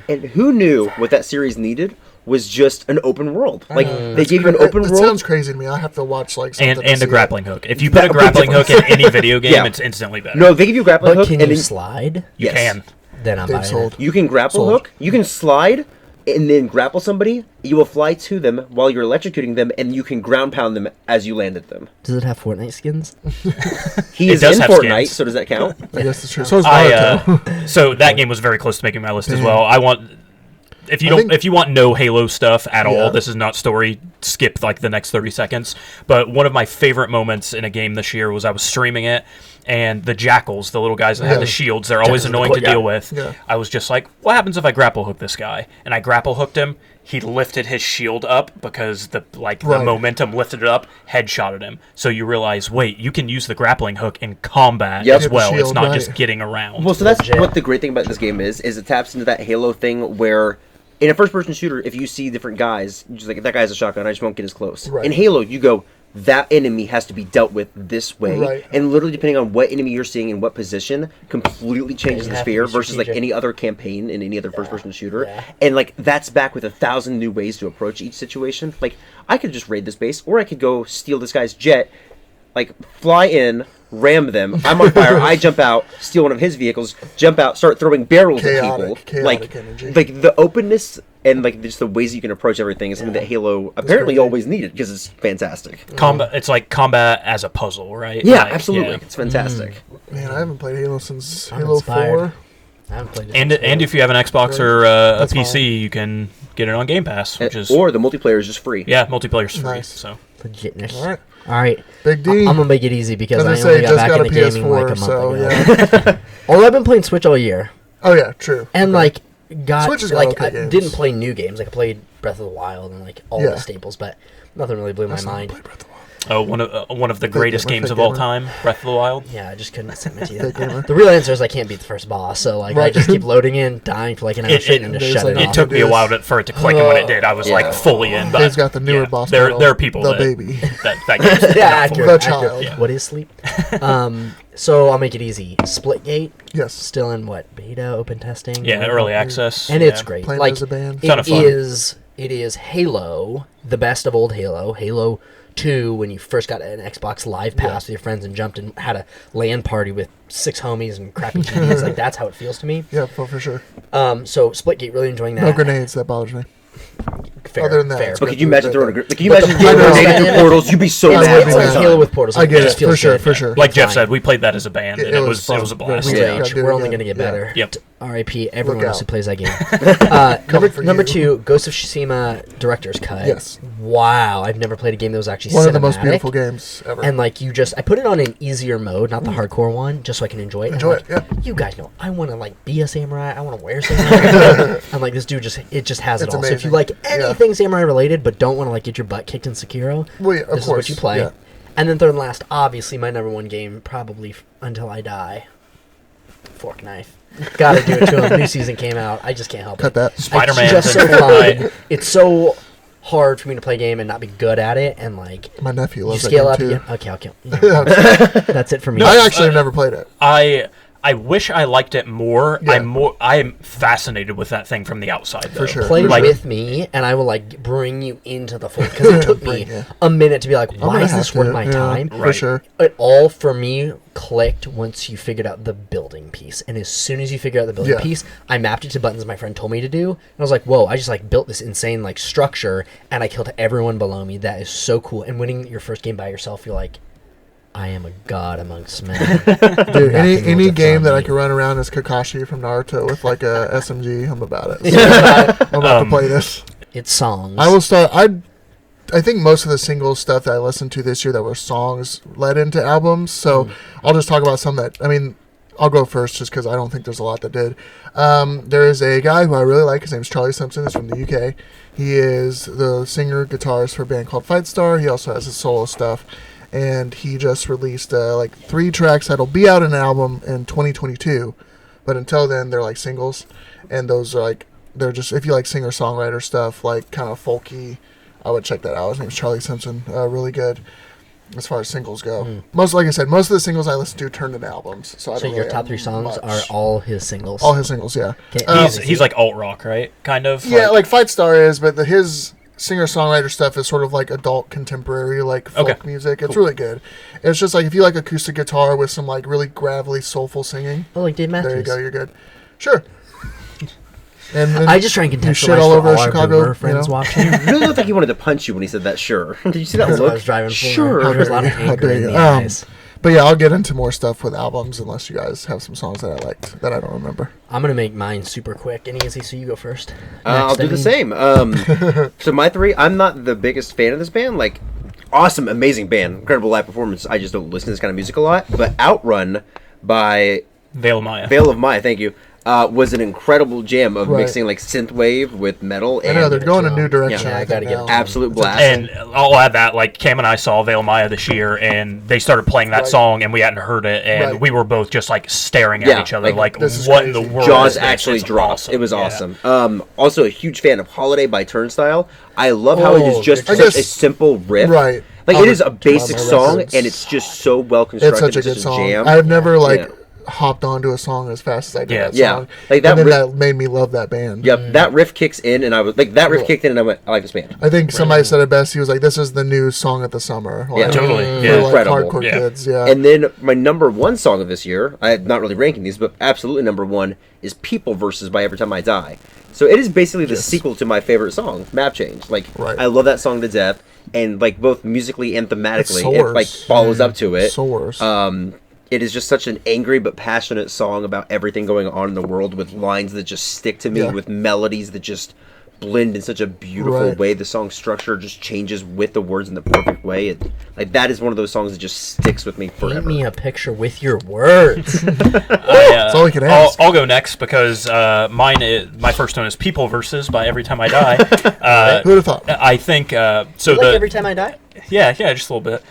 And who knew what that series needed was just an open world. Like they gave you an open It world. sounds crazy to me. I have to watch like something to and see a it. grappling hook. If you put a That- grappling hook in any video game, Yeah. it's instantly better. No, they give you a grappling But hook, can and you then slide? you yes. can. Then I'm They've buying sold. it. you can grapple Sold. hook. You can slide. And then grapple somebody, you will fly to them while you're electrocuting them, and you can ground pound them as you landed them. Does it have Fortnite skins? He It is does in have Fortnite, skins. so does that count? I guess it's true. So is I Naruto. so that game was very close to making my list as Damn. well. I want if you I don't think- if you want no Halo stuff at Yeah. all, this is not story. Skip like the next 30 seconds. But one of my favorite moments in a game this year was I was streaming it, and the jackals, the little guys that have Yeah. the shields, they're always Jackals are annoying cool, to yeah. deal with. Yeah. I was just like, what happens if I grapple hook this guy? And I grapple hooked him. He lifted his shield up because the Right. momentum lifted it up, headshotted him. So you realize, wait, you can use the grappling hook in combat Yep. as Hit the well. It's shield, not right. just getting around. Well, so that's Legit. what the great thing about this game is it taps into that Halo thing where in a first-person shooter, if you see different guys, you're just like, that guy has a shotgun, I just won't get as close. Right. In Halo, you go, that enemy has to be dealt with this way. Right. And literally, depending on what enemy you're seeing in what position, completely changes you the have to sphere be versus like strategic. any other campaign in any other first-person shooter. Yeah. And like, that's back with 1,000 new ways to approach each situation. Like, I could just raid this base, or I could go steal this guy's jet, like, fly in, ram them. I'm on fire. I jump out, steal one of his vehicles, jump out, start throwing barrels at people. Chaotic energy. Like the openness and like just the ways you can approach everything is something that Halo apparently crazy. always needed because it's fantastic. Combat. It's like combat as a puzzle, right? Yeah, Like, absolutely. yeah. It's fantastic. Man, I haven't played Halo since I'm Halo inspired. 4. I haven't played it. And if you have an Xbox or a That's PC, fine. you can get it on Game Pass, which is or the multiplayer is just free. yeah, multiplayer's free. Nice. So legitness. All right. All right. Big D. I'm gonna make it easy because I As I only say, got just back got a into gaming like a PS4, month so ago. yeah. Although I've been playing Switch all year, Oh yeah, true. and Okay. Switch has is got like okay I games. didn't play new games. Like I played Breath of the Wild and like all Yeah. the staples, but nothing really blew my That's not mind. Play Breath of the Wild. one of the greatest gamer, games fake of all gamer. time, Breath of the Wild. Yeah, I just couldn't submit to you. Fake gamer. The real answer is I can't beat the first boss, so like I Right. just keep loading in, dying for like an hour It- straight, and just there's shut like it an It off. took me a Yes. while for it to click, and when it did, I was Yeah. like fully in. But He's got the newer boss There battle, are people the that baby. that game's Yeah, not for. accurate, The accurate. child. Yeah. What is sleep? So I'll make it easy. Splitgate, Yes. still in what, beta, open testing? Yeah, early access. And yeah. it's great. Playing like as a band. Ton of fun. it is Halo, the best of old Halo. Halo 2, when you first got an Xbox Live Pass with your friends and jumped and had a LAN party with 6 homies and crappy TVs. Like that's how it feels to me. Yeah, for sure. So Splitgate, really enjoying that. No grenades. That bothers me. Fair, Other than that, fair. it's But could you imagine throwing a grenade? Can you But imagine the throwing a portals- grenade through portals? You'd be so It's mad. like every time. Halo with portals. I get it just it, feels for sure, good. for sure. Like Jeff Fine. said, we played that as a band, and it was fun. a Very blast. We Yeah. rage. Gotta do We're it only again. going to get Yeah. better. Yep. R.I.P. everyone Look else out. who plays that game. for number you. 2, Ghost of Tsushima Director's Cut. Yes. Wow, I've never played a game that was actually One cinematic. of the most beautiful games ever. And like I put it on an easier mode, not the hardcore one, just so I can enjoy it. Enjoy And, it, like, yeah. You guys know I want to like be a samurai. I want to wear samurai. And like this dude just has it It's all. So if you amazing. like Yeah. anything samurai related, but don't want to like get your butt kicked in Sekiro, Well, yeah, of this is course, what you play. yeah. And then third and last, obviously my number one game, probably until I die. Fork knife. Gotta do it to him. New season came out. I just can't help Cut it. that. Spider-Man. It's just so and fun. Fortnite. It's so hard for me to play a game and not be good at it, and like My nephew you loves that scale game up. too. Again. Okay, I'll kill. That's it for me. I actually have never played it. I wish I liked it more. Yeah. I am fascinated with that thing from the outside, though. For sure. Play Like- with me, and I will like bring you into the fold because it took me Yeah. a minute to be like, I'm why gonna is this have worth to, my yeah, time? For Right. sure. It all for me clicked once you figured out the building piece, and as soon as you figure out the building Yeah. piece, I mapped it to buttons my friend told me to do, and I was like, whoa! I just like built this insane like structure, and I killed everyone below me. That is so cool. And winning your first game by yourself, you're like, I am a god amongst men. Dude, Nothing any will game that define I me. can run around as Kakashi from Naruto with like a SMG, I'm about it. So, I'm about to play this. It's songs. I will start. I think most of the single stuff that I listened to this year that were songs led into albums. So I'll just talk about some that. I mean, I'll go first just because I don't think there's a lot that did. There is a guy who I really like. His name's Charlie Simpson. He's from the UK. He is the singer guitarist for a band called Fight Star. He also has his solo stuff. And he just released like 3 tracks that'll be out in an album in 2022. But until then, they're like singles. And those are like, they're just, if you like singer-songwriter stuff, like kind of folky, I would check that out. His name's Charlie Simpson. Really good as far as singles go. Like I said, most of the singles I listen to turned into albums. So I So don't your really top have 3 songs much. are all his singles. All his singles, yeah. Okay, He's like alt rock, right? Kind of. Yeah, like Fight Star is, but his singer-songwriter stuff is sort of like adult contemporary, like folk Okay. music. It's really good. It's just like if you like acoustic guitar with some like really gravelly, soulful singing, Oh, like Dave Matthews. there you go, you're good. Sure. And then I just try and you contextualize shit all over for all our Chicago, boomer friends watching. It really looked like he wanted to punch you when he said that. Sure. Did you see that That's look? what I was driving for. Sure. There was a lot of How anger dare in you. the eyes. But yeah, I'll get into more stuff with albums unless you guys have some songs that I liked that I don't remember. I'm gonna make mine super quick and easy, so you go first. I'll Next, do the Evan. same. So my 3, I'm not the biggest fan of this band. Like, awesome, amazing band, incredible live performance. I just don't listen to this kind of music a lot. But Outrun by Veil of Maya. Veil of Maya, thank you, was an incredible jam of Right. mixing like synthwave with metal. I and know they're going a new direction. Yeah, I think, gotta get now. it. absolute blast. And I'll add that, like, Cam and I saw Veil of Maya this year, and they started playing that Right. song, and we hadn't heard it, and Right. we were both just, like, staring Yeah, at each other, like, like, this is what in the crazy. world Jaws is this? actually It's dropped. awesome. It was Yeah. awesome. Also a huge fan of Holiday by Turnstile. I love how it Oh, is just I such guess- a simple riff. Right. Like I'll it is a look basic to my song, records. and it's just so well constructed. It's such a It's good just song. jam. I've never like Yeah. hopped onto a song as fast as I did Yeah. that Yeah. song. Like, that and then riff- that made me love that band. Yep, that riff kicks in, and I was like, that riff kicked in, and I went, I like this band. I think somebody said it best. He was like, "This is the new song of the summer." Yeah, Like, totally. For Yeah. like Incredible. hardcore Yeah. kids. Yeah. And then my number 1 song of this year, I'm not really ranking these, but absolutely number 1 is "People Versus" by Every Time I Die. So it is basically the sequel to my favorite song, Map Change. Like, Right. I love that song to death, and like both musically and thematically, it soars. like follows up to it. Soars. it is just such an angry but passionate song about everything going on in the world, with lines that just stick to me, with melodies that just blend in such a beautiful way. The song structure just changes with the words in the perfect way. Like, that is one of those songs that just sticks with me forever. Paint me a picture with your words. That's all we can ask. I'll go next because my first one is People Versus by Every Time I Die. Who would have thought? I think so. Every Time I Die? Yeah, just a little bit.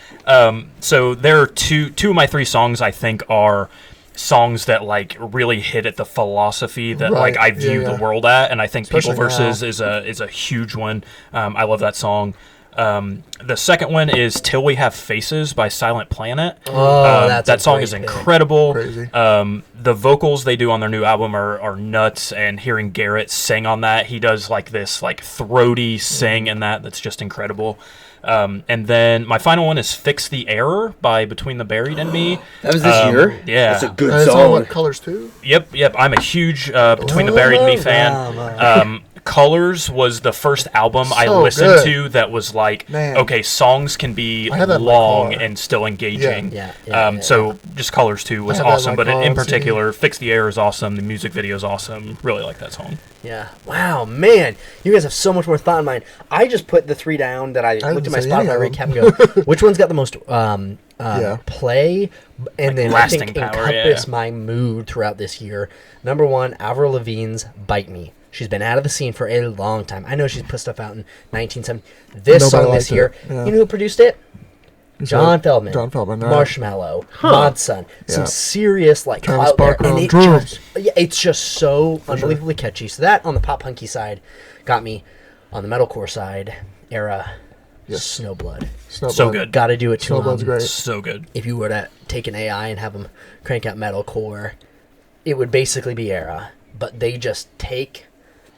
So there are two of my three songs I think are songs that like really hit at the philosophy that like I view the world at, and I think especially People Versus is a huge one. I love that song. The second one is Till We Have Faces by Silent Planet. That song is incredible. Crazy. The vocals they do on their new album are nuts, and hearing Garrett sing on that, he does like this like throaty sing in that's just incredible. And then my final one is Fix the Error by Between the Buried and Me. That was this year? Yeah. That's a good It's song. on what, Colors too? Yep. I'm a huge Between the Buried and Me fan. Colors was the first album I listened to that was like, okay, songs can be long and still engaging. So just Colors 2 was awesome, but in particular, Fix the Error is awesome. The music video is awesome. Really like that song. Yeah. Wow, man. You guys have so much more thought in mind. I just put the three down that I looked at my Spotify recap and go, which one's got the most play and then I think encompass my mood throughout this year. Number one, Avril Lavigne's Bite Me. She's been out of the scene for a long time. I know she's put stuff out in 1970. This song this year, you know who produced it? John Feldman. Marshmallow. Godson. Some serious like clout there. And it's just so unbelievably catchy. So that on the pop punky side got me. On the metalcore side, Era, Snowblood. So good. Got to do it to Snowblood's great. So good. If you were to take an AI and have them crank out metalcore, it would basically be Era. But they just take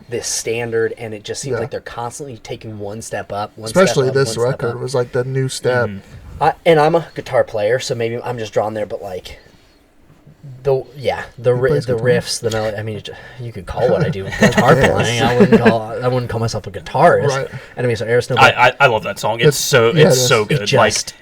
this standard, and it just seems like they're constantly taking one step up. Especially this record was like the new step. And I'm a guitar player, so maybe I'm just drawn there. But like the riffs, the melody. I mean, you could call what I do guitar playing. I wouldn't call myself a guitarist. Right. And I mean, so Aerosmith. I love that song. It's so good.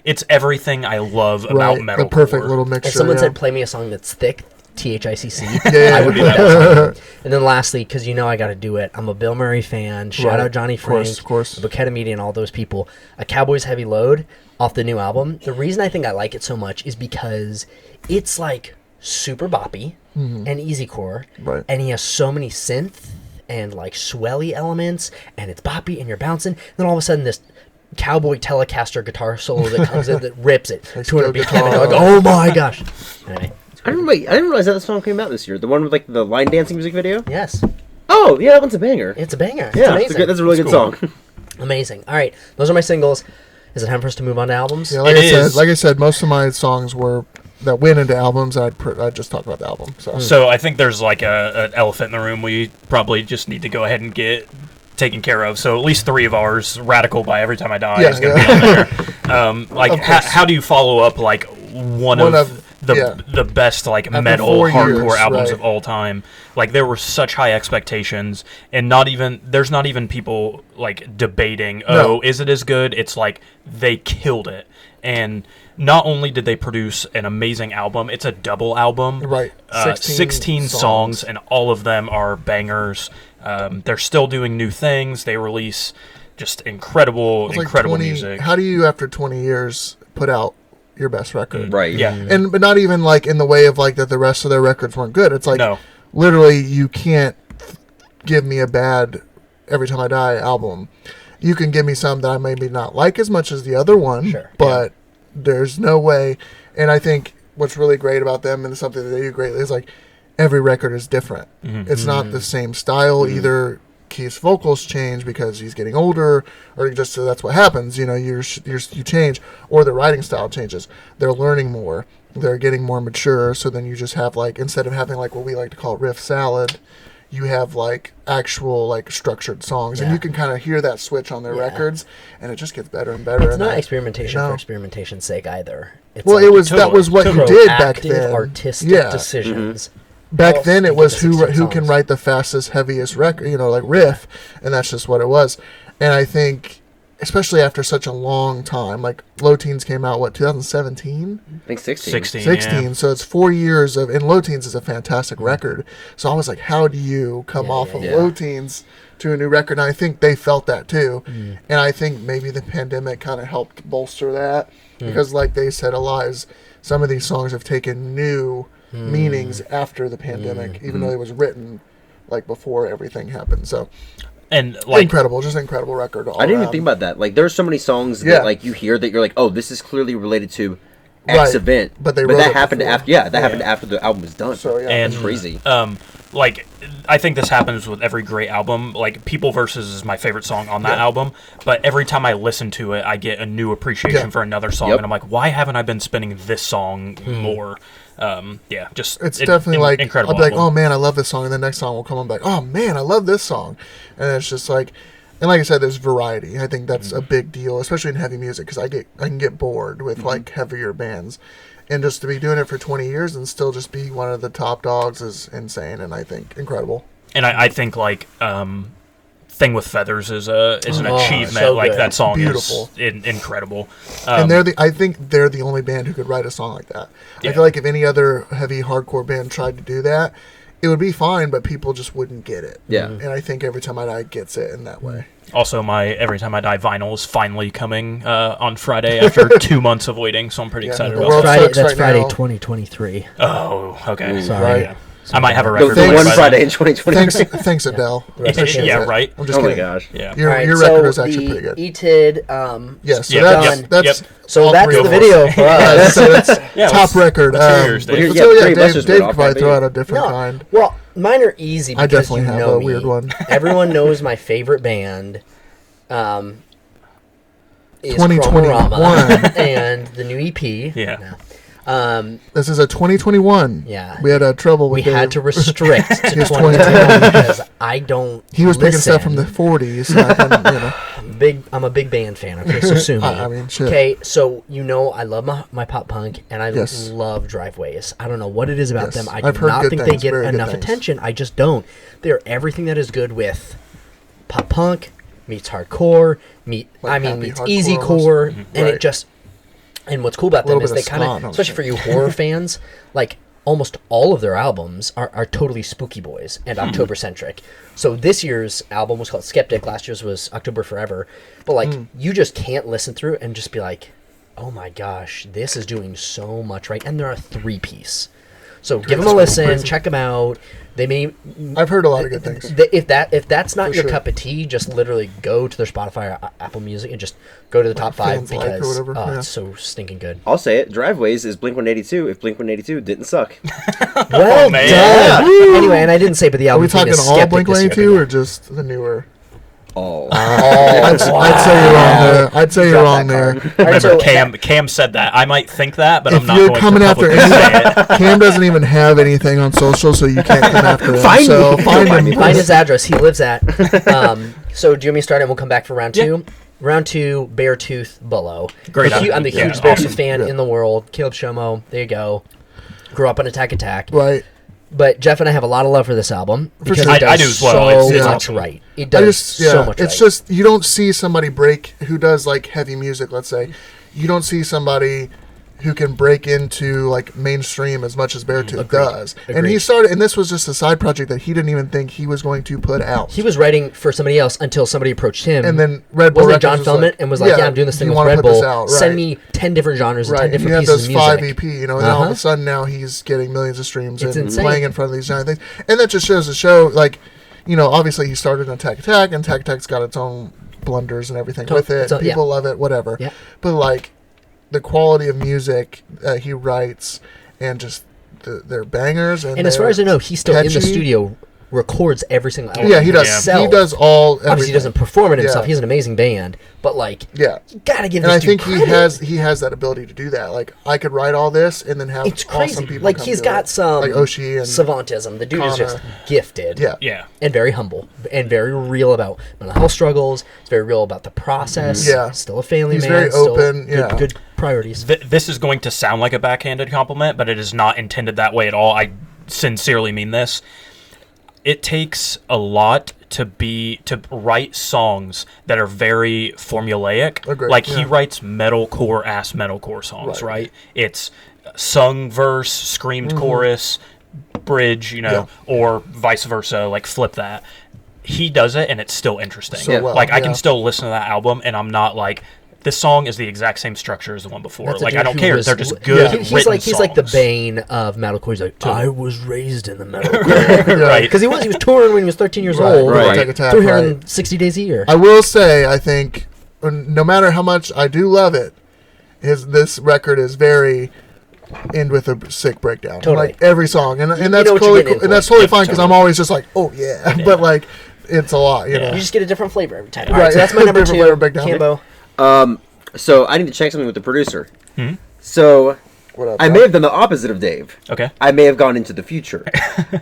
It's everything I love about metal. The perfect little mixture. If someone said, "Play me a song that's thick," THICC. I would play that song. And then lastly, because I got to do it, I'm a Bill Murray fan. Shout out Johnny Frank, of course. Bouquet of Media, and all those people. A Cowboys Heavy Load off the new album. The reason I think I like it so much is because it's like super boppy and easycore, and he has so many synth and like swelly elements, and it's boppy and you're bouncing. And then all of a sudden this cowboy Telecaster guitar solo that comes in that rips it. 200 BPM, and you're like, oh my gosh. Anyway. I didn't realize that song came out this year. The one with like the line dancing music video. Yes. Oh yeah, that one's a banger. It's a banger. Yeah, it's amazing. that's a really good song. Amazing. All right, those are my singles. Is it time for us to move on to albums? Yeah, like I said, most of my songs were that went into albums. I just talked about the album. So I think there's like an elephant in the room. We probably just need to go ahead and get taken care of. So at least three of ours, Radical by Every Time I Die is going to be on there. How do you follow up like one of the best like metal hardcore albums of all time? Like there were such high expectations, and there's not even people like debating, is it as good? It's like they killed it. And not only did they produce an amazing album, it's a double album. Right. 16 songs, and all of them are bangers. They're still doing new things. They release just incredible music. How do you, after 20 years, put out your best record? Right. Yeah. But not even like in the way of like that the rest of their records weren't good. It's like literally you can't give me a bad Every Time I Die album. You can give me some that I maybe not like as much as the other one, but there's no way. And I think what's really great about them, and something that they do greatly, is like every record is different. It's not the same style. Either Keith's vocals change because he's getting older, or just so that's what happens. You change, or the writing style changes. They're learning more. They're getting more mature. So then you just have like, instead of having like what we like to call riff salad, you have like actual like structured songs, and you can kind of hear that switch on their records, and it just gets better and better. It's not experimentation for experimentation's sake either. It's that was what you did back then. Artistic decisions. Back then, it was who can write the fastest, heaviest record, like riff, and that's just what it was. And I think especially after such a long time. Like Low Teens came out 2017? I think 16. 16. Yeah. So it's 4 years of, and Low Teens is a fantastic record. So I was like, how do you come off of Low Teens to a new record? And I think they felt that too. And I think maybe the pandemic kind of helped bolster that because, like they said, Elias, some of these songs have taken new meanings after the pandemic, even though it was written like before everything happened. So. And like incredible record. I didn't even think about that. Like, there's so many songs that like you hear that you're like, oh, this is clearly related to X event. But that happened before. after. Yeah, that happened after the album was done. So and that's crazy. Like I think this happens with every great album. Like People Versus is my favorite song on that album, but every time I listen to it, I get a new appreciation for another song, and I'm like, why haven't I been spinning this song more? It's definitely like incredible. I'll be like, oh man, I love this song, and the next song will come on back, oh man, I love this song, and it's just like, and like I said, there's variety. I think that's a big deal, especially in heavy music, because I can get bored with like heavier bands, and just to be doing it for 20 years and still just be one of the top dogs is insane, and I think incredible. And I think like Thing with Feathers is an achievement. So like good. that song Beautiful. is incredible. And I think they're the only band who could write a song like that. I feel like if any other heavy hardcore band tried to do that, it would be fine, but people just wouldn't get it. Yeah. And I think Every Time I Die gets it in that way. Also, my Every Time I Die vinyl is finally coming on Friday after 2 months of waiting, so I'm pretty excited the about world that. sucks That's right Friday now. 2023. Oh, okay. Sorry. Right. Yeah. I might have a No, record. the for one by Friday then. in 2020. Thanks Adele. Appreciate Yeah, it. right. I'm just Oh my kidding. gosh. Yeah. Your All right, record is so actually the pretty good. E-TID, Yes, so Yep, that's yep. so all that's three the of video for us. so that's Yeah, top record. let's hear yours, Dave. let's Yeah, go, Dave Buster's Dave went could off probably that throw out video. a different kind. Well, mine are easy I because definitely you have know a me. weird one. Everyone knows my favorite band is 2021. Chromarama and the new EP. Yeah. This is a 2021. Yeah. We had trouble with We had to restrict to His 2021 because I don't. He was picking listen. stuff from the 40s. And I couldn't, you know. I'm a big band fan. Okay, so sue me. I mean, shit. Okay, so you know I love my pop punk and I Yes. love Driveways. I don't know what it is about Yes. them. I I've do heard not good think things, they get very good enough things. attention. I just don't. They're everything that is good with pop punk meets hardcore Like meets happy easy hardcore core, almost. and Right. it just. And what's cool about A little them is bit they of kind ska, of, no, especially for you horror fans, like almost all of their albums are totally Spooky Boys and October centric. So this year's album was called Skeptic. Last year's was October Forever. But like you just can't listen through it and just be like, oh my gosh, this is doing so much right. And they're a 3-piece. So give them a listen, check them out. They may. I've heard a lot of good things. If that's not For your sure. cup of tea, just literally go to their Spotify or Apple Music and just go to the top 5 Fans Like or because whatever, yeah. it's so stinking good. I'll say it. Driveways is Blink-182 if Blink-182 didn't suck. Well man. done. Anyway, and I didn't say, but the Are album we talking is all Skeptic this year. Blink-182 or just the newer? Oh. I'd say you're wrong there. I'd say you're wrong there. All right, Remember, so Cam said that. I might think that, but If I'm not you're going coming to after publicly say it. Cam doesn't even have anything on social, so you can't come after him. Find so me. find him. Find his address. He lives at. So do you want me to start and we'll come back for round 2? Round 2, Beartooth Bullo. Great I'm the album. Yeah, hugest Beartooth awesome. fan Yeah. in the world. Caleb Shomo. There you go. Grew up on Attack Attack. Right. But Jeff and I have a lot of love for this album because sure. it does I do as well. so It's much awesome. right. It I does just so much it's right. just you don't see somebody break who does like heavy music, let's say. You don't see somebody who can break into like mainstream as much as Beartooth does. And he Agreed. started, and this was just a side project that he didn't even think he was going to put out. He was writing for somebody else until somebody approached him. And then Red Bull wasn't it John Records was Filament like, and was like, yeah, I'm doing this do thing you with wanna Red put this Bull. out? Send Right. me 10 different genres and Right, 10 and you different have pieces those of 5 music. EP, you know, and all of a sudden now he's getting millions of streams It's and insane. playing in front of these giant things. And that just shows the show, like, you know, obviously he started in Attack Attack, and Attack Attack's got its own blunders and everything with it. So, yeah. People love it, whatever. Yeah. But, like, the quality of music he writes and just they're bangers. And And as far as I know, he's still in the catchy. studio, records every single album. Yeah, he does. himself. He does all. Obviously, he everything. doesn't perform it himself. Yeah. He has an amazing band, but like, Yeah. you gotta give And this I dude think credit. he has that ability to do that. Like, I could write all this and then have It's crazy. awesome people Like come he's do got it. some like Oshie and savantism. The dude is just Connor. gifted. Yeah. Yeah. And very humble and very real about mental health struggles. It's very real about the process. Yeah. Still a family He's man. very still open, Good, yeah. good priorities. This is going to sound like a backhanded compliment, but it is not intended that way at all. I sincerely mean this. It takes a lot to write songs that are very formulaic. Agreed, Like yeah. he writes metalcore songs, right? It's sung verse, screamed chorus, bridge, or vice versa, like flip that. He does it and it's still interesting. So well, like I yeah. can still listen to that album and I'm not like, this song is the exact same structure as the one before. That's a Like dude I don't who care. was- They're just good He's written like the songs. Bane of metalcore. He's like, I was raised in the metalcore. Right. Because he was touring when he was 13 years Right, old. right. Like, Take a tap, 360 days a year. I will say, I think, no matter how much I do love it, this record is very end with a sick breakdown. Totally. Like every song, and that's know what you're totally getting in cool, and that's for. totally Yeah, fine because I'm totally. always just like, oh yeah, but like it's a lot, you know. You just get a different flavor every time. All Right, right, so that's my number different 2. flavor breakdown. Cambo. So I need to check something with the producer. Hmm? So What up, I Doc? may have done the opposite of Dave. Okay. I may have gone into the future.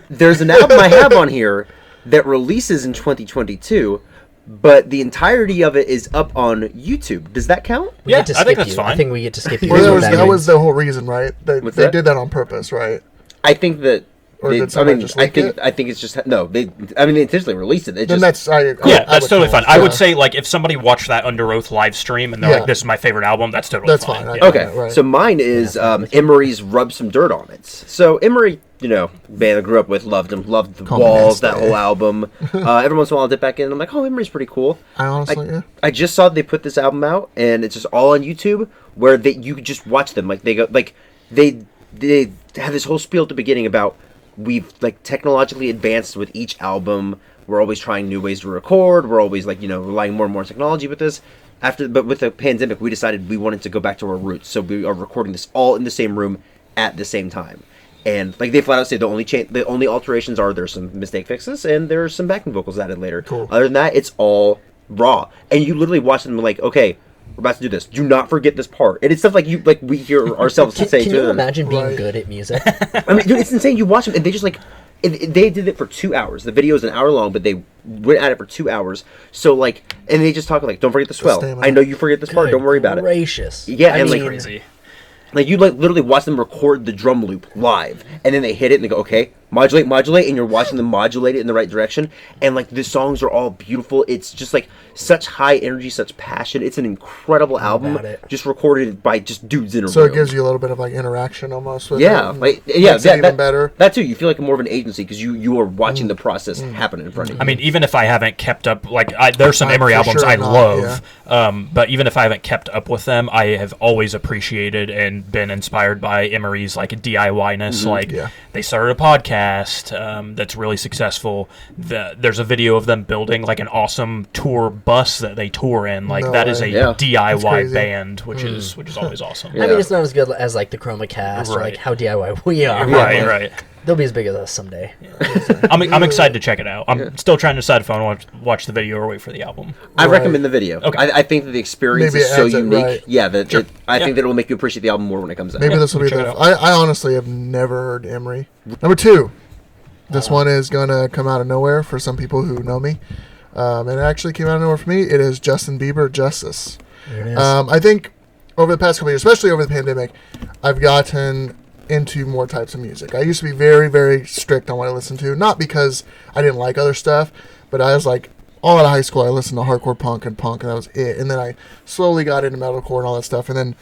There's an album I have on here that releases in 2022, but the entirety of it is up on YouTube. Does that count? We Yeah, get to I think skip that's you. fine. I think we get to skip you. Well, Here's what that was means. the whole reason, right? They What's that? did that on purpose, right? I think that. Or They, did I somebody mean, just I leak think it? I think it's just no. They intentionally released it. It Then just that's That's totally fine. I would yeah. say, like, if somebody watched that Under Oath live stream and they're Yeah. like, this is my favorite album, that's totally That's fine. fine. Yeah. okay. Right. So mine is Emery's "Rub Some Dirt on It." So Emery, band I grew up with, loved him, loved the Kombat, Walls, that yeah. whole album. Every once in a while, I'll dip back in, and I'm like, oh, Emery's pretty cool. I honestly, yeah. I just saw they put this album out, and it's just all on YouTube, where you could just watch them. Like they go, like they have this whole spiel at the beginning about we've like technologically advanced with each album. We're always trying new ways to record. We're always like relying more and more on technology with this. But with the pandemic, we decided we wanted to go back to our roots, so we are recording this all in the same room at the same time. And like they flat out say, the only alterations are there's some mistake fixes and there's some backing vocals added later. Cool. Other than that, it's all raw, and you literally watch them like, okay, we're about to do this. Do not forget this part. And it's stuff like we hear ourselves say Can to you them. imagine being Right. good at music? I mean, dude, it's insane. You watch them, and they just like. They did it for 2 hours. The video is an hour long, but they went at it for 2 hours. So like, and they just talk like, "Don't forget the swell. stamina. I know you forget this part. Don't worry about it." Gracious. Yeah, I and, mean, like, Crazy. Like you like literally watch them record the drum loop live, and then they hit it and they go, okay, modulate, and you're watching them modulate it in the right direction. And like the songs are all beautiful. It's just like such high energy, such passion. It's an incredible album, about it. just recorded by just dudes in a So room. it gives you a little bit of like interaction almost with Yeah, it. like yeah, Makes it even better. That too, you feel like more of an agency because you are watching the process happen in front of you. I mean, even if I haven't kept up, like, there's some Emery For albums sure I not, love, but even if I haven't kept up with them, I have always appreciated and been inspired by Emery's, like, DIY-ness. Like, Yeah. they started a podcast that's really successful. There's a video of them building, like, an awesome tour bus that they tour in. Like, No that is a way. Yeah. That's DIY crazy. band, which is always awesome. Yeah. I mean, it's not as good as like the Chroma Cast or Right. like how DIY we are. Right, but right. They'll be as big as us someday. I'm excited to check it out. I'm still trying to decide if I want to watch the video or wait for the album. I Right. recommend the video. Okay. I think that the experience Maybe is it so adds it, unique. right. Yeah, that Sure. I Yeah. think that it will make you appreciate the album more when it comes out. Maybe this will be check it the. out. I honestly have never heard Emery. Number 2. This one is gonna come out of nowhere for some people who know me. It actually came out of nowhere for me. It is Justin Bieber, Justice. There it is. I think over the past couple years, especially over the pandemic, I've gotten into more types of music. I used to be very, very strict on what I listened to, not because I didn't like other stuff, but I was like, all out of high school, I listened to hardcore punk, and that was it. And then I slowly got into metalcore and all that stuff. And then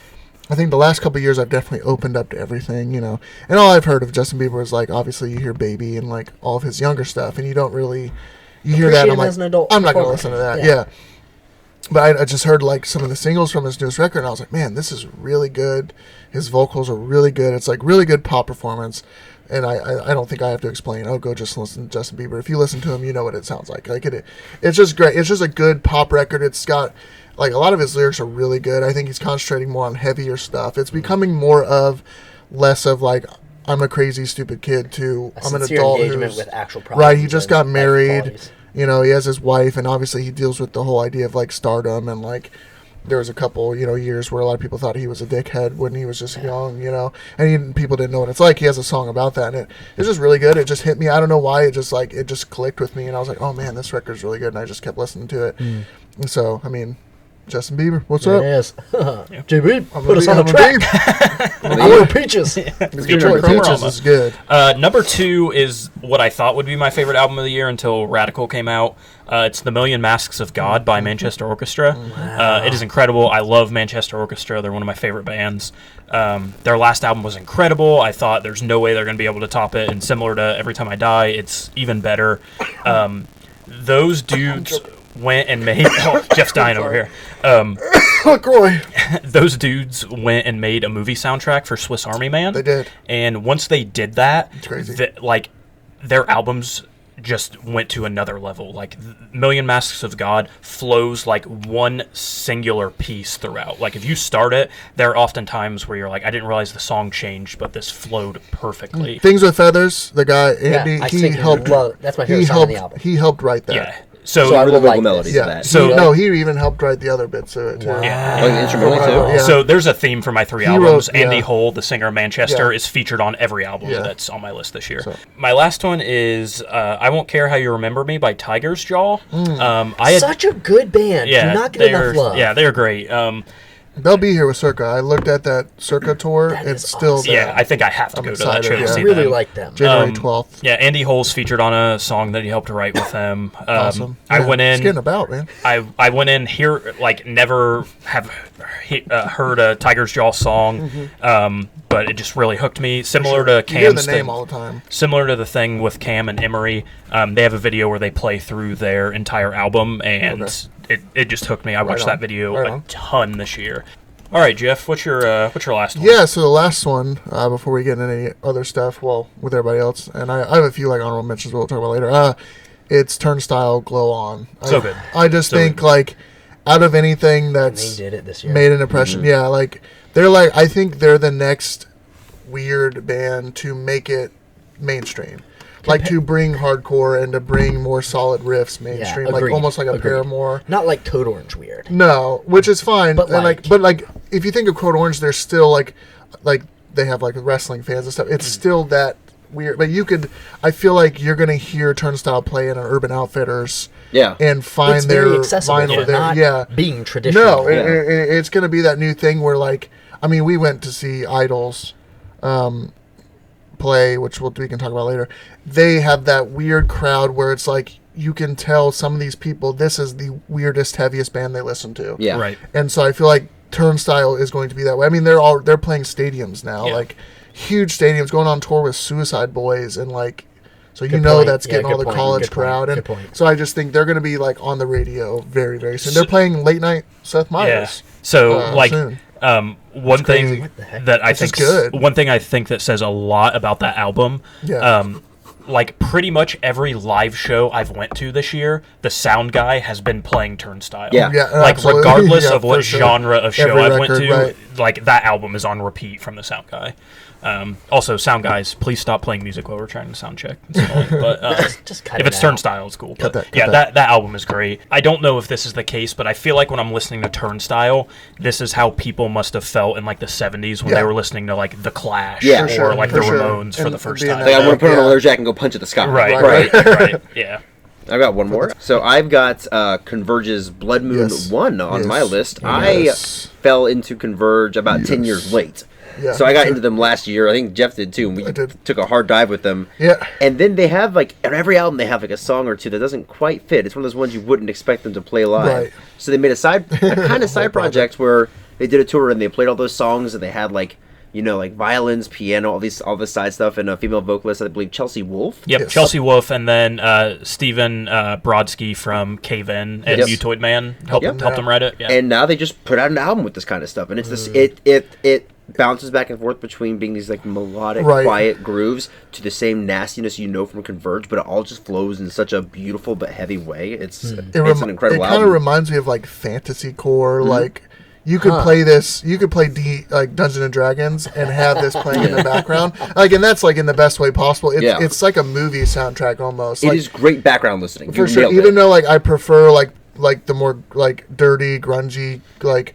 I think the last couple of years, I've definitely opened up to everything, And all I've heard of Justin Bieber is like, obviously, you hear Baby and like all of his younger stuff, and you don't really, you hear that, and Appreciate I'm him like, as an adult I'm not going to performer. listen to that. Yeah. Yeah. But I just heard like some of the singles from his newest record, and I was like, man, this is really good. His vocals are really good. It's like really good pop performance. And I don't think I have to explain. Oh, go just listen to Justin Bieber. If you listen to him, you know what it sounds like. It's just great. It's just a good pop record. It's got like a lot of his lyrics are really good. I think he's concentrating more on heavier stuff. It's becoming less of like I'm a crazy stupid kid to I'm an Sincere adult engagement who's with actual problems. right. He just and got life married. qualities. He has his wife, and obviously he deals with the whole idea of like stardom, and like there was a couple years where a lot of people thought he was a dickhead when he was just young, and people didn't know what it's like. He has a song about that, and it's just really good. It just hit me. I don't know why. It just clicked with me, and I was like, oh man, this record's really good, and I just kept listening to it. And so I mean, Justin Bieber, what's There up? it is. JB, put us on the I'm a track. I want peaches. Detroit Peaches is good. Number 2 is what I thought would be my favorite album of the year until Radical came out. It's The Million Masks of God by Manchester Orchestra. Wow. It is incredible. I love Manchester Orchestra. They're one of my favorite bands. Their last album was incredible. I thought there's no way they're going to be able to top it. And similar to Every Time I Die, it's even better. Those dudes went and made... Oh, Jeff's dying over here. Roy. Those dudes went and made a movie soundtrack for Swiss Army Man. They did. And once they did that, It's crazy. Their albums just went to another level. Like, Million Masks of God flows like one singular piece throughout. Like, if you start it, there are often times where you're like, I didn't realize the song changed, but this flowed perfectly. Things with Feathers, the guy Andy, I he sing helped. that's my favorite He song on helped. the album. He helped write that. Yeah. So I So, really Little like melodies this. of that. So- he even helped write the other bits of it too. yeah. Like instrumentally too. Yeah. So there's a theme for my 3 He albums. wrote- Andy yeah. Hull, the singer of Manchester, Yeah. is featured on every album Yeah. that's on my list this year. So- My last one is I Won't Care How You Remember Me by Tiger's Jaw. I had, Such a good band. yeah, Do not get enough love. Yeah, they're great. They'll be here with Circa. I looked at that Circa tour. That It's is still awesome. there. Yeah, I think I have to I'm go to that excited, show to yeah. see I really them. like them. January 12th. Yeah, Andy Hull's featured on a song that he helped to write with them. Awesome. I Yeah, went It's getting in. about, man. I went in here like never have heard a Tiger's Jaw song, but it just really hooked me. Similar to You hear the Cam's name thing. all the time. Similar to the thing with Cam and Emery, they have a video where they play through their entire album, and it just hooked me. I watched on. that video Right a on. ton this year. All right, Jeff, what's your last one? Yeah, so the last one, before we get into any other stuff, well, with everybody else, and I have a few like honorable mentions we'll talk about later. It's Turnstile, Glow On. So good. I just So think good. like out of anything And that's they did it this year. made an impression, yeah, like they're like I think they're the next weird band to make it mainstream. Like to bring hardcore and to bring more solid riffs mainstream, like agreed, almost like a agreed. Paramore. Not like Code Orange weird. No, which is fine. But But like- if you think of Code Orange, they're still like they have like wrestling fans and stuff. It's still that weird. But I feel like you're gonna hear Turnstile play in an Urban Outfitters. Yeah. And find It's their very accessible. vinyl They're there. not Yeah. being traditional. No, it's gonna be that new thing where like we went to see Idols. Play, which we can talk about later. They have that weird crowd where it's like you can tell some of these people this is the weirdest, heaviest band they listen to. Yeah. Right. And so I feel like Turnstile is going to be that way. I mean, they're playing stadiums now, Yeah. like huge stadiums, going on tour with Suicide Boys, and like so Good know point. that's Yeah, getting all good the point. college Good point. crowd, and Good point. so I just think they're going to be like on the radio very, very soon. They're playing late night Seth Yeah. Meyers. So soon. One crazy. thing What the heck? that I Which is think good. one thing I think that says a lot about that album. Yeah. Like pretty much every live show I've went to this year, the sound guy has been playing Turnstile. Yeah. Yeah, Like absolutely. regardless Yeah, of what for sure. genre of show Every I've went record, to, right. like that album is on repeat from the sound guy. Also, sound guys, please stop playing music while we're trying to sound check. It's annoying, but Just cut if it it's out. Turnstile, it's cool. But cut yeah, that. that album is great. I don't know if this is the case, but I feel like when I'm listening to Turnstile, this is how people must have felt in like the 70s when Yeah. they were listening to like The Clash Yeah. or For sure, like for the sure. Ramones for And the first being time. Like I want to put on a Yeah. leather jacket and go punch at the sky. Right, Right. right, yeah. I've got one more. So I've got Converge's Blood Moon Yes. 1 on Yes. my list. Yes. I fell into Converge about 10 years late. Yeah, So I got sure. into them last year. I think Jeff did too. And we I did. took a hard dive with them. Yeah. And then they have like on every album they have like a song or two that doesn't quite fit. It's one of those ones you wouldn't expect them to play live. Right. So they made a kind of side project where they did a tour and they played all those songs and they had like like violins, piano, all this side stuff, and a female vocalist, I believe Chelsea Wolfe. Yep, Yes. Chelsea Wolfe, and then Stephen Brodsky from Cave In and Yes. Mutoid Man helped Yep. them write it. Yeah. And now they just put out an album with this kind of stuff, and it's this it bounces back and forth between being these like melodic, Right. quiet grooves to the same nastiness from Converge, but it all just flows in such a beautiful but heavy way. It's an incredible It kind of album. reminds me of like fantasy core, like. You could play this. You could play like Dungeons and Dragons and have this playing in the background, like, and that's like in the best way possible. It's, Yeah. it's like a movie soundtrack almost. It like, is great background listening. for You sure. nailed Even it. though like I prefer like the more like dirty, grungy, like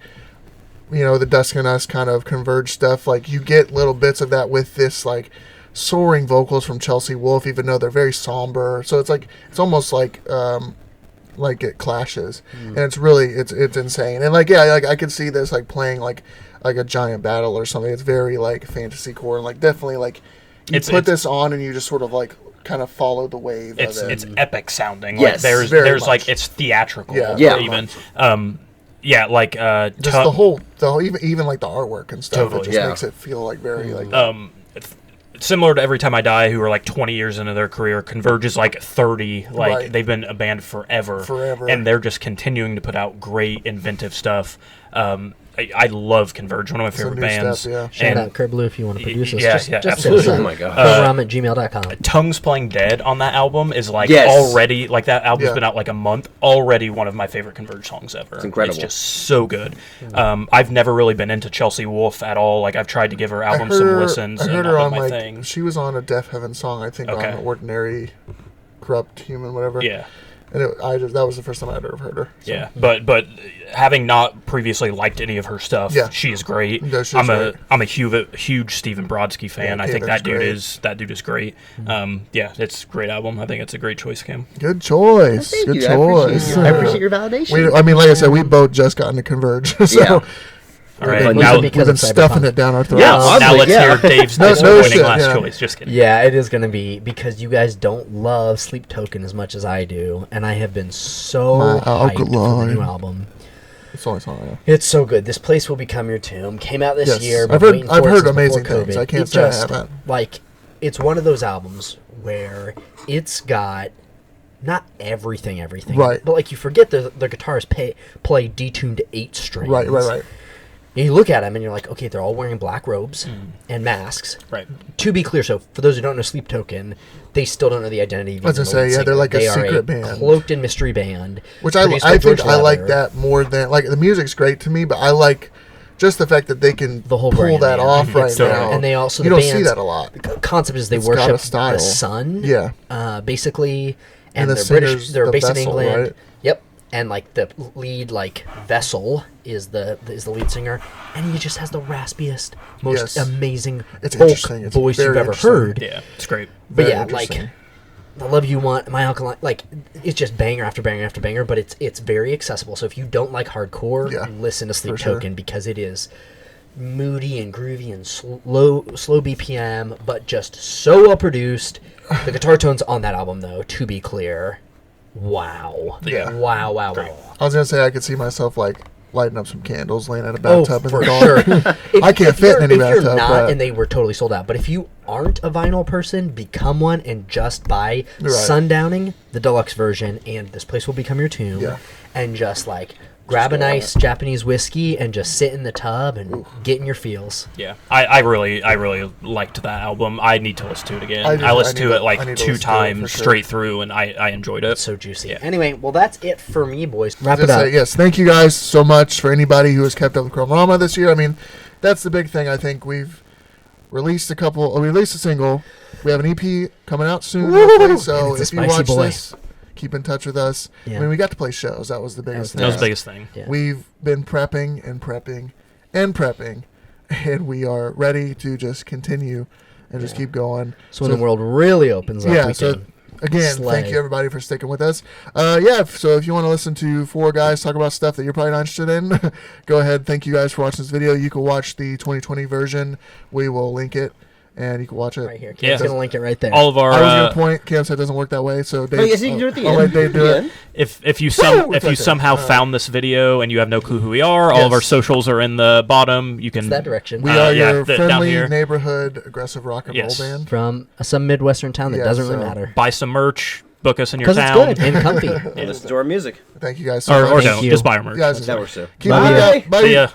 the Dusk and Us kind of Converge stuff. Like you get little bits of that with this like soaring vocals from Chelsea Wolfe, even though they're very somber. So it's like it's almost like like it clashes, and it's really it's insane. And like like I could see this like playing like a giant battle or something. It's very like fantasy core, and like definitely like you put this on and you just sort of like kind of follow the wave of it. It's epic sounding. Yes, like there's like it's theatrical. Yeah, even. Like just the whole even like the artwork and stuff. Totally, it just makes it feel like very like similar to Every Time I Die, who are like 20 years into their career. Converge is like 30. Like they've been a band forever, and they're just continuing to put out great inventive stuff. I love Converge, one of my favorite bands. Shout out Curb Blue if you want to produce us. Just absolutely. Oh my god. Chromarama@gmail.com. Tongues Playing Dead on that album is like already, like that album's been out like a month, already one of my favorite Converge songs ever. It's incredible. It's just so good. I've never really been into Chelsea Wolfe at all. Like I've tried to give her album some listens. I heard her on my like thing. She was on a Deaf Heaven song, I think, on Ordinary Corrupt Human, whatever. Yeah. And that was the first time I'd ever heard her. So. Yeah, but having not previously liked any of her stuff, she is great. No, I'm a huge Stephen Brodsky fan. I think that dude is great. It's a great album. I think it's a great choice, Cam. Good choice. Good choice. I appreciate your validation. I mean, like I said, we both just gotten to Converge. So all right, now we've been stuffing it down our throats. Now let's hear Dave's disappointing last choice. Just kidding. Yeah, it is going to be because you guys don't love Sleep Token as much as I do, and I have been so hyped for the new album. It's so good. This Place Will Become Your Tomb came out this year. I've heard amazing things. I can't say I haven't. Like, it's one of those albums where it's got not everything, right? But like you forget the guitars play detuned 8 strings, right. And you look at them and you're like, okay, they're all wearing black robes and masks. Right. To be clear, so for those who don't know Sleep Token, they still don't know the identity of I was going to say, they're like a secret band. Cloaked in mystery band. Which I think I like that more than, like, the music's great to me, but I like just the fact that they can pull that off right now. And they also, you don't see that a lot. The concept is they worship the sun. Yeah. Basically. And they're based in England. Right? Yep. And like the lead, like Vessel is the lead singer, and he just has the raspiest, most amazing folk voice you've ever heard. Yeah, it's great. But yeah, like The Love You Want, My Alkaline, like it's just banger after banger after banger. But it's very accessible. So if you don't like hardcore, listen to Sleep Token because it is moody and groovy and slow BPM, but just so well produced. The guitar tones on that album, though, to be clear. Wow. Yeah. Wow. I was going to say I could see myself like lighting up some candles, laying at a bathtub in the dark. Sure. I can't fit in any bathtub. If you're not, and they were totally sold out, but if you aren't a vinyl person, become one and just buy Sundowning, the deluxe version, and This Place Will Become Your Tomb, and just like grab a nice Japanese whiskey and just sit in the tub and get in your feels. Yeah, I really liked that album. I need to listen to it again. I listened to it like 2 times straight through, and I enjoyed it. It's so juicy. Yeah. Anyway, well, that's it for me, boys. Wrap it up. Yes, thank you guys so much for anybody who has kept up with Chromarama this year. I mean, that's the big thing. I think we've released a single. We have an EP coming out soon, hopefully, so if you watch this, keep in touch with us. I mean, we got to play shows. That was the biggest thing. That was the biggest thing. Yeah. We've been prepping, and we are ready to just continue and just keep going. So when the world really opens up, we so can again, slay. thank you everybody for sticking with us. So if you want to listen to 4 guys talk about stuff that you're probably not interested in, go ahead. Thank you guys for watching this video. You can watch the 2020 version. We will link it. And you can watch it right here. Cam's going to link it right there. All of our. I was going to point. Cam said it doesn't work that way, so Dave. Yes, you can do it at the end. I'll let Dave do it. If you somehow found this video and you have no clue who we are, all of our socials are in the bottom. You can. It's that direction. We are your friendly neighborhood aggressive rock and roll band from some Midwestern town that doesn't really matter. Buy some merch. Book us in your town. Because it's good and comfy. Listen to our music. Thank you guys so much. Or don't. Just buy our merch. Guys, that works too. Bye. See ya.